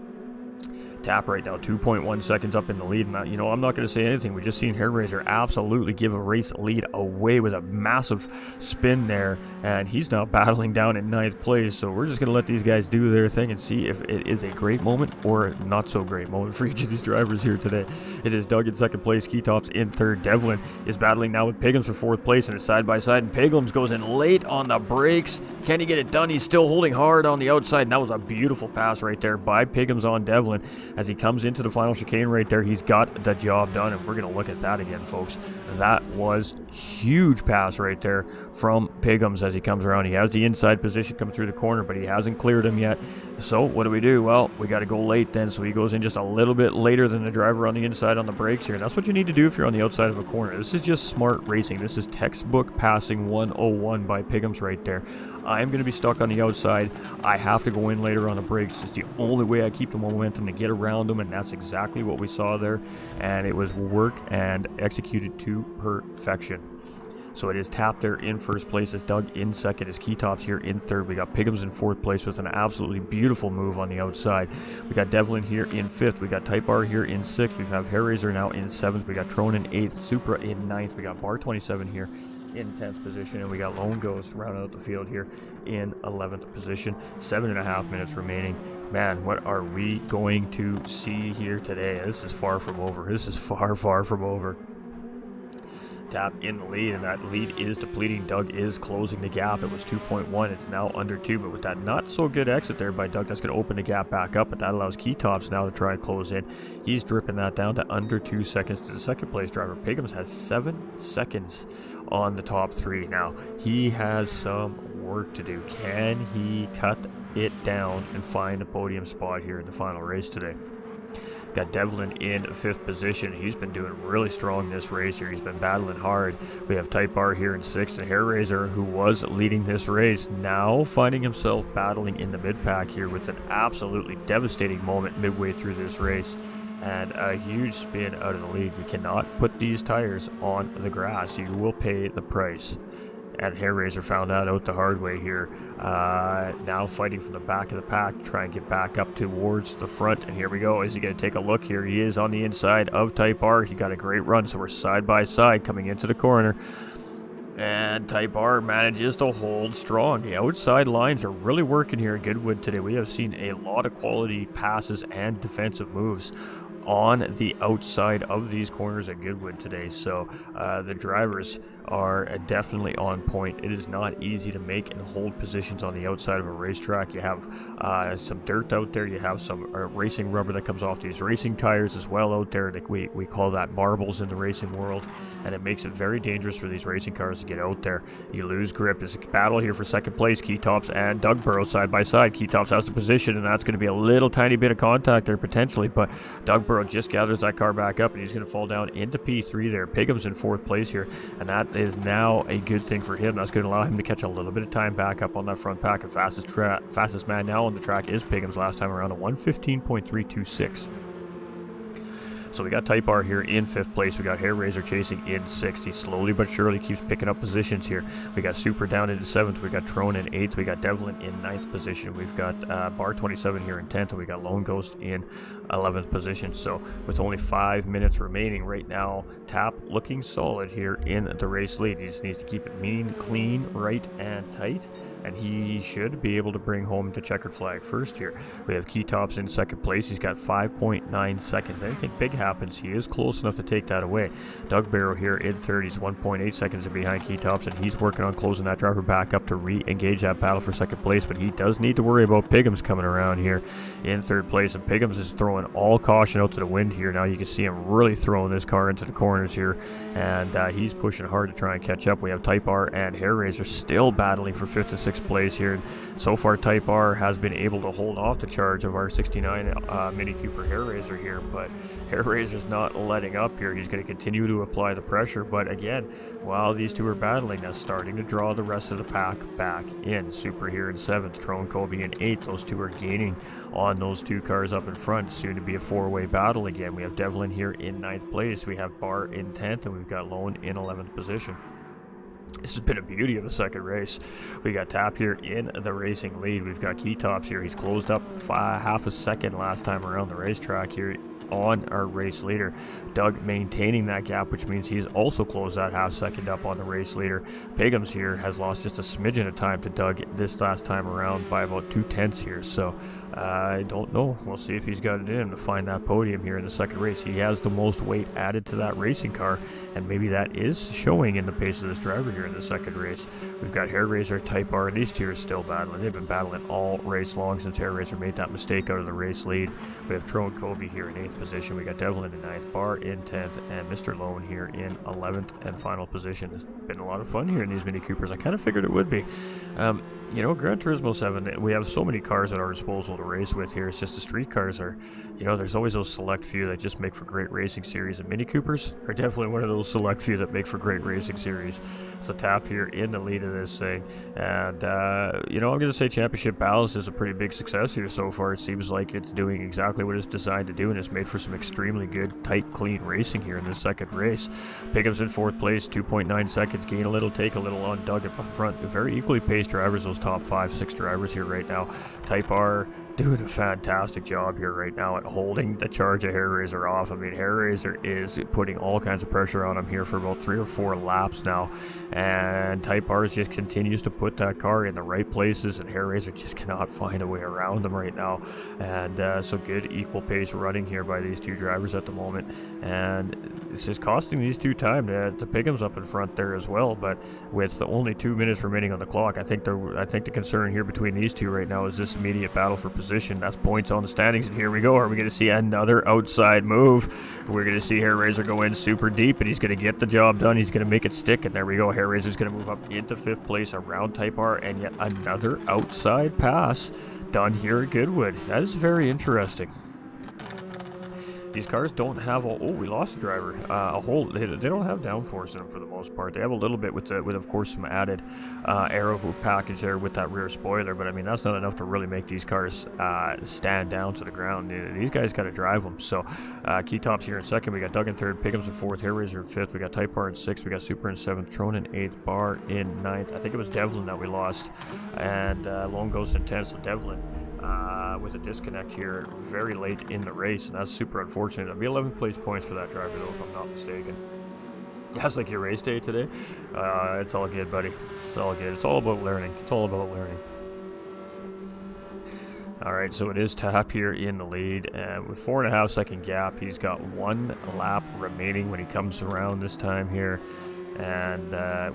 Tap right now, 2.1 seconds up in the lead. And, I'm not going to say anything. We just seen Hair Razor absolutely give a race lead away with a massive spin there. And he's now battling down in 9th place. So we're just going to let these guys do their thing and see if it is a great moment or a not so great moment for each of these drivers here today. It is Doug in 2nd place, Keytops in 3rd. Devlin is battling now with Piggums for 4th place, and it's side by side. And Piggums goes in late on the brakes. Can he get it done? He's still holding hard on the outside. And that was a beautiful pass right there by Piggums on Devlin. As he comes into the final chicane right there, he's got the job done, and we're going to look at that again, folks. That was huge pass right there from Piggums as he comes around. He has the inside position coming through the corner, but he hasn't cleared him yet. So what do? Well, we got to go late then, so he goes in just a little bit later than the driver on the inside on the brakes here. And that's what you need to do if you're on the outside of a corner. This is just smart racing. This is textbook passing 101 by Piggums right there. I'm going to be stuck on the outside. I have to go in later on the brakes. It's the only way I keep the momentum to get around them, and that's exactly what we saw there. And it was work and executed to perfection. So it is Tap there in 1st place. It's Doug in 2nd. It's Keytops here in 3rd. We got Piggums in 4th place with an absolutely beautiful move on the outside. We got Devlin here in 5th. We got Type R here in 6th. We have Hair Razor now in 7th. We got Tron in 8th. Supra in 9th. We got Bar 27 here in 10th position, and we got Lone Ghost rounding out the field here in 11th position. 7.5 minutes remaining. Man, what are we going to see here today? This is far from over. This is far from over. Tap in the lead, and that lead is depleting. Doug is closing the gap. It was 2.1. It's now under 2, but with that not so good exit there by Doug, that's going to open the gap back up, but that allows Keytops now to try and close in. He's dripping that down to under 2 seconds to the 2nd place driver. Piggums has 7 seconds on the top 3. Now, he has some work to do. Can he cut it down and find a podium spot here in the final race today? Got Devlin in 5th position. He's been doing really strong this race here. He's been battling hard. We have Type R here in 6th, and Hair Razor, who was leading this race, now finding himself battling in the mid-pack here with an absolutely devastating moment midway through this race. And a huge spin out of the lead. You cannot put these tires on the grass. You will pay the price. And Hair Razor found that out the hard way here. Now fighting from the back of the pack to try and get back up towards the front. And here we go. Is he going to take a look here? He is on the inside of Type R. He got a great run, so we're side by side coming into the corner. And Type R manages to hold strong. The outside lines are really working here in Goodwood today. We have seen a lot of quality passes and defensive moves on the outside of these corners at Goodwood today, so the drivers are definitely on point. It is not easy to make and hold positions on the outside of a racetrack. You have some dirt out there, you have some racing rubber that comes off these racing tires as well out there. Like we call that marbles in the racing world, and it makes it very dangerous for these racing cars to get out there. You lose grip. There's a battle here for second place. Keytops and Dugborough side by side. Keytops has the position, and that's going to be a little tiny bit of contact there potentially, but Dugborough just gathers that car back up, and he's going to fall down into P3 there. Pigham's in 4th place here, and that is now a good thing for him. That's going to allow him to catch a little bit of time back up on that front pack, and fastest man now on the track is Pigham's last time around, a 1:15.326. So we got Type R here in 5th place. We got Hair Razor chasing in 6th. He slowly but surely keeps picking up positions here. We got Super down into 7th. We got Trone in 8th. We got Devlin in 9th position. We've got Bar 27 here in 10th. And we got Lone Ghost in 11th position. So with only 5 minutes remaining right now, Tap looking solid here in the race lead. He just needs to keep it mean, clean, right, and tight, and he should be able to bring home the checkered flag first here. We have Keytops in 2nd place. He's got 5.9 seconds. Anything big happens, he is close enough to take that away. Dugborough here in 3rd. He's 1.8 seconds behind Keytops, and he's working on closing that driver back up to re-engage that battle for 2nd place, but he does need to worry about Pigham's coming around here in 3rd place, and Pigham's is throwing all caution out to the wind here. Now you can see him really throwing this car into the corners here, and he's pushing hard to try and catch up. We have Type R and Hair Razor still battling for 5th and 6th place here. So far, Type R has been able to hold off the charge of our 69 Mini Cooper Hair Razor here, but Hair Razor's not letting up here. He's going to continue to apply the pressure, but again, while these two are battling, that's starting to draw the rest of the pack back in. Super here in 7th, Trone Kobe in 8th. Those two are gaining on those two cars up in front. Soon to be a 4-way battle again. We have Devlin here in 9th place. We have Bar in 10th, and we've got Lone in 11th position. This has been a beauty of the second race. We got Tap here in the racing lead. We've got Keytops here. He's closed up half a second last time around the racetrack here on our race leader. Doug maintaining that gap, which means he's also closed that half second up on the race leader. Pigham's here has lost just a smidgen of time to Doug this last time around by about 2/10 here, so I don't know. We'll see if he's got it in him to find that podium here in the second race. He has the most weight added to that racing car, and maybe that is showing in the pace of this driver here in the second race. We've got Hair Razor, Type R. These two are still battling. They've been battling all race long since Hair Razor made that mistake out of the race lead. We have Trone Kobe here in 8th position. We got Devlin in 9th, Bar in 10th, and Mr. Lone here in 11th and final position. It's been a lot of fun here in these Mini Coopers. I kind of figured it would be. You know, Gran Turismo 7, we have so many cars at our disposal to race with here. It's just the street cars are, you know, there's always those select few that just make for great racing series, and Mini Coopers are definitely one of those select few that make for great racing series. So Tap here in the lead of this thing, and you know, I'm going to say Championship Ballast is a pretty big success here so far. It seems like it's doing exactly what it's designed to do, and it's made for some extremely good, tight, clean racing here in this second race. Pigham's in 4th place, 2.9 seconds, gain a little, take a little on Doug up front. Very equally paced drivers, those top 5-6 drivers here right now. Type R doing a fantastic job here right now at holding the charge of Hair Razor off. I mean, Hair Razor is putting all kinds of pressure on him here for about 3 or 4 laps now, and Type R just continues to put that car in the right places, and Hair Razor just cannot find a way around them right now. And so good equal pace running here by these two drivers at the moment, and it's just costing these two time to Pigham's up in front there as well. But with only 2 minutes remaining on the clock, I think the concern here between these two right now is this immediate battle for position. That's points on the standings, and here we go. Are we going to see another outside move? We're going to see Hair Razor go in super deep, and he's going to get the job done. He's going to make it stick, and there we go. Hair Razor's going to move up into 5th place around Type R, and yet another outside pass done here at Goodwood. That is very interesting. These cars don't have we lost the driver. They don't have downforce in them for the most part. They have a little bit with of course some added aero package there with that rear spoiler, but I mean that's not enough to really make these cars stand down to the ground. These guys got to drive them. So Keytops here in 2nd. We got Doug in 3rd, Pigham's in 4th, Hair Razor in 5th. We got Type R in 6th. We got Super in 7th, Trone in 8th, Bar in 9th. I think it was Devlin that we lost, and Lone Ghost in 10th. So Devlin with a disconnect here very late in the race, and that's super unfortunate. It'll be 11th place points for that driver though, if I'm not mistaken. Yeah, it's like your race day today. It's all good, buddy. It's all good. It's all about learning. It's all about learning. All right, so it is Tap here in the lead, and with 4.5 second gap, he's got 1 lap remaining when he comes around this time here. And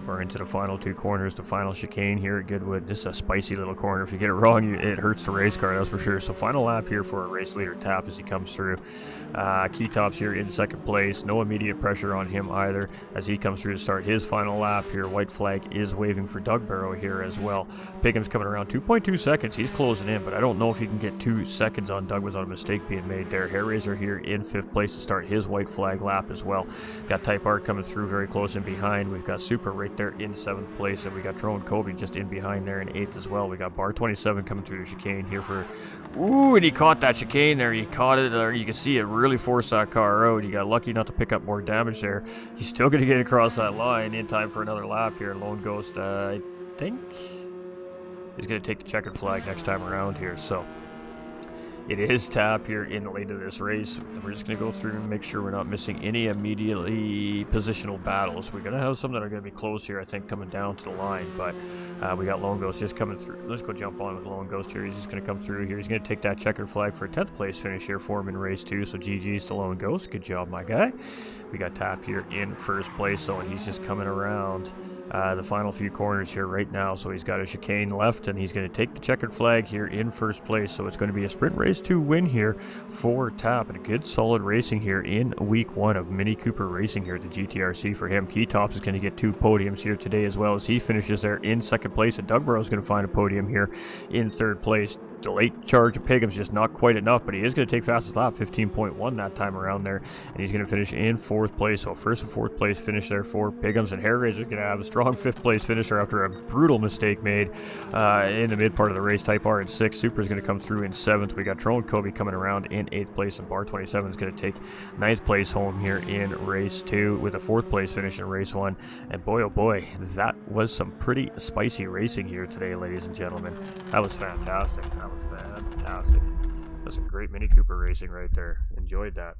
we're into the final 2 corners, the final chicane here at Goodwood. This is a spicy little corner. If you get it wrong, it hurts the race car, that's for sure. So final lap here for a race leader Tap as he comes through. Keytop's here in second place. No immediate pressure on him either as he comes through to start his final lap here. White flag is waving for Doug Barrow here as well. Pigham's coming around 2.2 seconds. He's closing in, but I don't know if he can get 2 seconds on Doug without a mistake being made there. Hairraiser here in 5th place to start his white flag lap as well. Got Type Art coming through very close in behind. We've got Super right there in 7th place, and we got Drone Kobe just in behind there in 8th as well. We got Bar 27 coming through the chicane here for... Ooh, and he caught that chicane there. He caught it there. You can see it really forced that car out. He got lucky not to pick up more damage there. He's still going to get across that line in time for another lap here. Lone Ghost, I think he's going to take the checkered flag next time around here. So it is Tap here in the lead of this race. We're just going to go through and make sure we're not missing any immediately positional battles. We're going to have some that are going to be close here, I think, coming down to the line. But we got Lone Ghost just coming through. Let's go jump on with Lone Ghost here. He's just going to come through here. He's going to take that checkered flag for a 10th place finish here for him in race 2. So GG's to Lone Ghost. Good job, my guy. We got Tap here in 1st place. So and he's just coming around the final few corners here right now. So he's got a chicane left, and he's going to take the checkered flag here in 1st place. So it's going to be a sprint race 2 win here for Tap, and a good solid racing here in week 1 of Mini Cooper racing here at the GTRC for him. Keytops is going to get 2 podiums here today as well as he finishes there in 2nd place, and Doug Barrow is going to find a podium here in 3rd place. The late charge of Pigham's just not quite enough, but he is going to take fastest lap, 15.1 that time around there, and he's going to finish in 4th place. So 1st and 4th place finish there for Pigham's, and Hairraiser going to have a strong 5th place finisher after a brutal mistake made in the mid part of the race. Type R in 6th. Super is going to come through in 7th. We got Drone Kobe coming around in 8th place, and Bar 27 is going to take 9th place home here in race 2 with a 4th place finish in race 1. And boy, oh boy, that was some pretty spicy racing here today, ladies and gentlemen. That was fantastic. That was fantastic. That's some great Mini Cooper racing right there. Enjoyed that.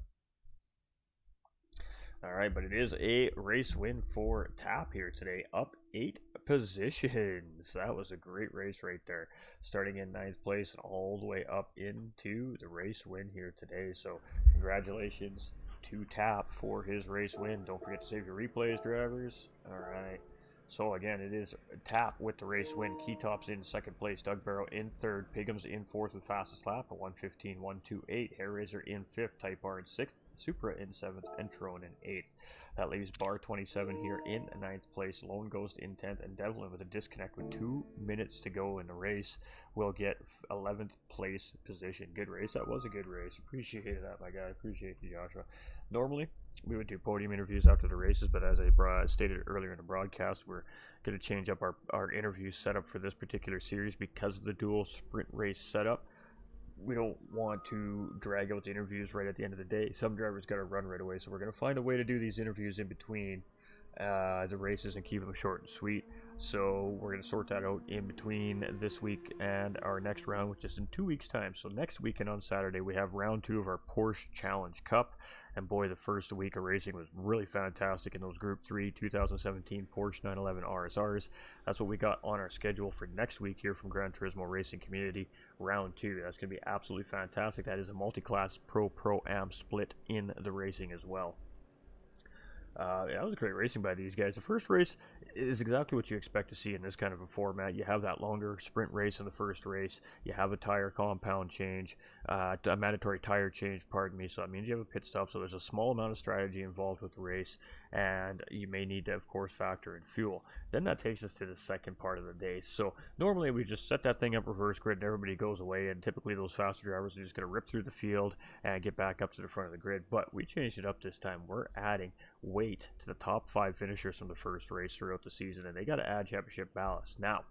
Alright, but it is a race win for Tap here today, up 8 positions. That was a great race right there, starting in 9th place and all the way up into the race win here today. So congratulations to Tap for his race win. Don't forget to save your replays, drivers. Alright, so again, it is Tap with the race win. Keytops in 2nd place, Doug Barrow in 3rd, Pigham's in 4th with fastest lap at 1:15.128, Hairraiser in 5th, Type R in 6th, Supra in 7th, and Trone in 8th. That leaves Bar 27 here in 9th place, Lone Ghost in 10th, and Devlin with a disconnect with 2 minutes to go in the race will get 11th place position. Good race. That was a good race. Appreciated that, my guy. Appreciate you, Joshua. Normally, we would do podium interviews after the races, but as I stated earlier in the broadcast, we're going to change up our interview setup for this particular series because of the dual sprint race setup. We don't want to drag out the interviews right at the end of the day. Some drivers got to run right away, so we're going to find a way to do these interviews in between the races and keep them short and sweet. So we're going to sort that out in between this week and our next round, which is in 2 weeks' time. So next weekend on Saturday, we have round 2 of our Porsche Challenge Cup. And boy, the first week of racing was really fantastic in those Group 3 2017 Porsche 911 RSRs. That's what we got on our schedule for next week here from Gran Turismo Racing Community, round 2. That's going to be absolutely fantastic. That is a multi-class Pro-Am split in the racing as well. That was great racing by these guys. The first race is exactly what you expect to see in this kind of a format. You have that longer sprint race in the first race. You have a tire compound change, a mandatory tire change, pardon me. So that means you have a pit stop. So there's a small amount of strategy involved with the race, and you may need to, of course, factor in fuel. Then that takes us to the second part of the day. So normally we just set that thing up reverse grid and everybody goes away, and typically those faster drivers are just going to rip through the field and get back up to the front of the grid. But we changed it up this time. We're adding weight to the top 5 finishers from the first race throughout the season, and they got to add championship ballast. Now,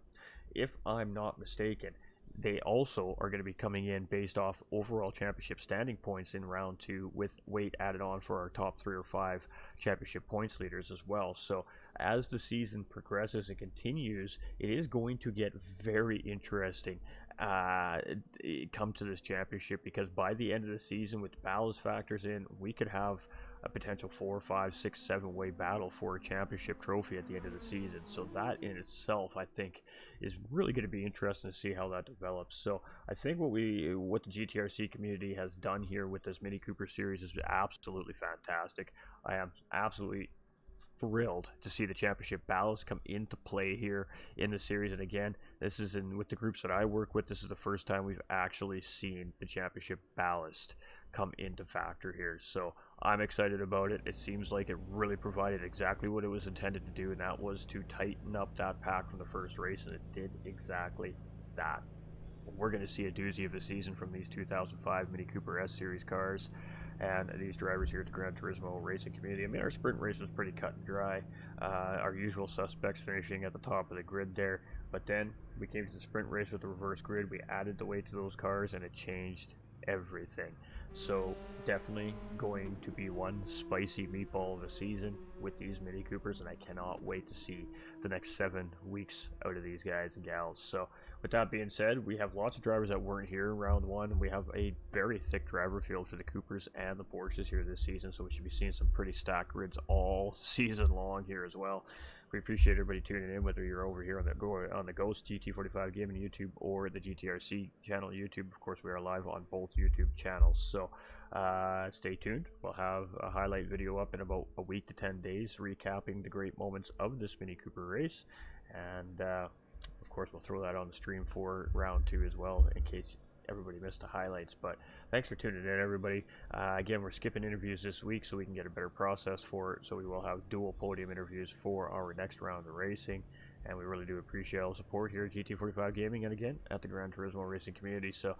if I'm not mistaken, they also are going to be coming in based off overall championship standing points in round 2 with weight added on for our top 3 or 5 championship points leaders as well. So as the season progresses and continues, it is going to get very interesting come to this championship, because by the end of the season with ballast factors in, we could have a potential 4, 5, 6, 7-way battle for a championship trophy at the end of the season. So that in itself, I think, is really going to be interesting to see how that develops. So I think what the GTRC community has done here with this Mini Cooper series is absolutely fantastic. I am absolutely thrilled to see the championship battles come into play here in the series. And again, this is with the groups that I work with, this is the first time we've actually seen the championship ballast come into factor here. So I'm excited about it. It seems like it really provided exactly what it was intended to do, and that was to tighten up that pack from the first race, and it did exactly that. We're going to see a doozy of a season from these 2005 Mini Cooper S Series cars and these drivers here at the Gran Turismo racing community. I mean, our sprint race was pretty cut and dry. Our usual suspects finishing at the top of the grid there. But then we came to the sprint race with the reverse grid. We added the weight to those cars, and it changed everything. So definitely going to be one spicy meatball of a season with these Mini Coopers, and I cannot wait to see the next 7 weeks out of these guys and gals. So with that being said, we have lots of drivers that weren't here in round one. We have a very thick driver field for the Coopers and the Porsches here this season, so we should be seeing some pretty stacked grids all season long here as well. We appreciate everybody tuning in, whether you're over here on the Ghost GT45 Gaming YouTube or the GTRC channel YouTube. Of course, we are live on both YouTube channels, so stay tuned. We'll have a highlight video up in about a week to 10 days recapping the great moments of this Mini Cooper race, and of course we'll throw that on the stream for round 2 as well in case everybody missed the highlights. But thanks for tuning in, everybody. Again, we're skipping interviews this week so we can get a better process for it, so we will have dual podium interviews for our next round of racing, and we really do appreciate all the support here at GT45 Gaming and again at the Gran Turismo racing community. So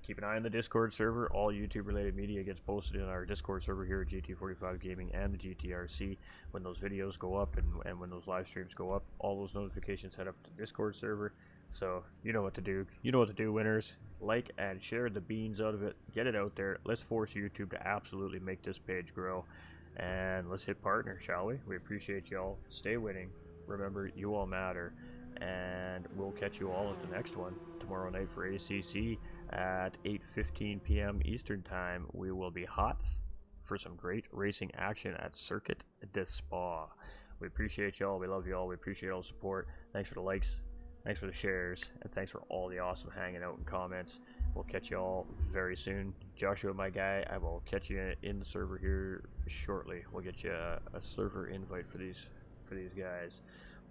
keep an eye on the Discord server. All YouTube related media gets posted in our Discord server here at GT45 Gaming and the GTRC. When those videos go up and when those live streams go up, all those notifications head up to the Discord server. So you know what to do. You know what to do, winners. Like and share the beans out of it. Get it out there. Let's force YouTube to absolutely make this page grow. And let's hit partner, shall we? We appreciate y'all. Stay winning. Remember, you all matter. And we'll catch you all at the next one tomorrow night for ACC at 8:15 p.m. Eastern Time. We will be hot for some great racing action at Circuit de Spa. We appreciate y'all. We love y'all. We appreciate all the support. Thanks for the likes. Thanks for the shares, and thanks for all the awesome hanging out and comments. We'll catch you all very soon. Joshua, my guy, I will catch you in the server here shortly. We'll get you a server invite for these guys.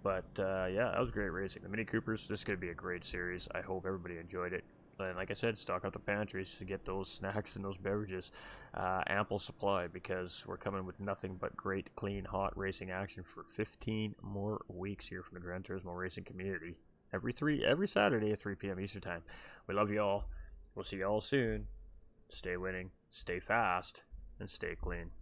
But yeah, that was great racing. The Mini Coopers, this is going to be a great series. I hope everybody enjoyed it. And like I said, stock up the pantries to get those snacks and those beverages. Ample supply, because we're coming with nothing but great, clean, hot racing action for 15 more weeks here from the Gran Turismo racing community. Every Saturday at 3 p.m. Eastern Time. We love you all. We'll see you all soon. Stay winning, stay fast, and stay clean.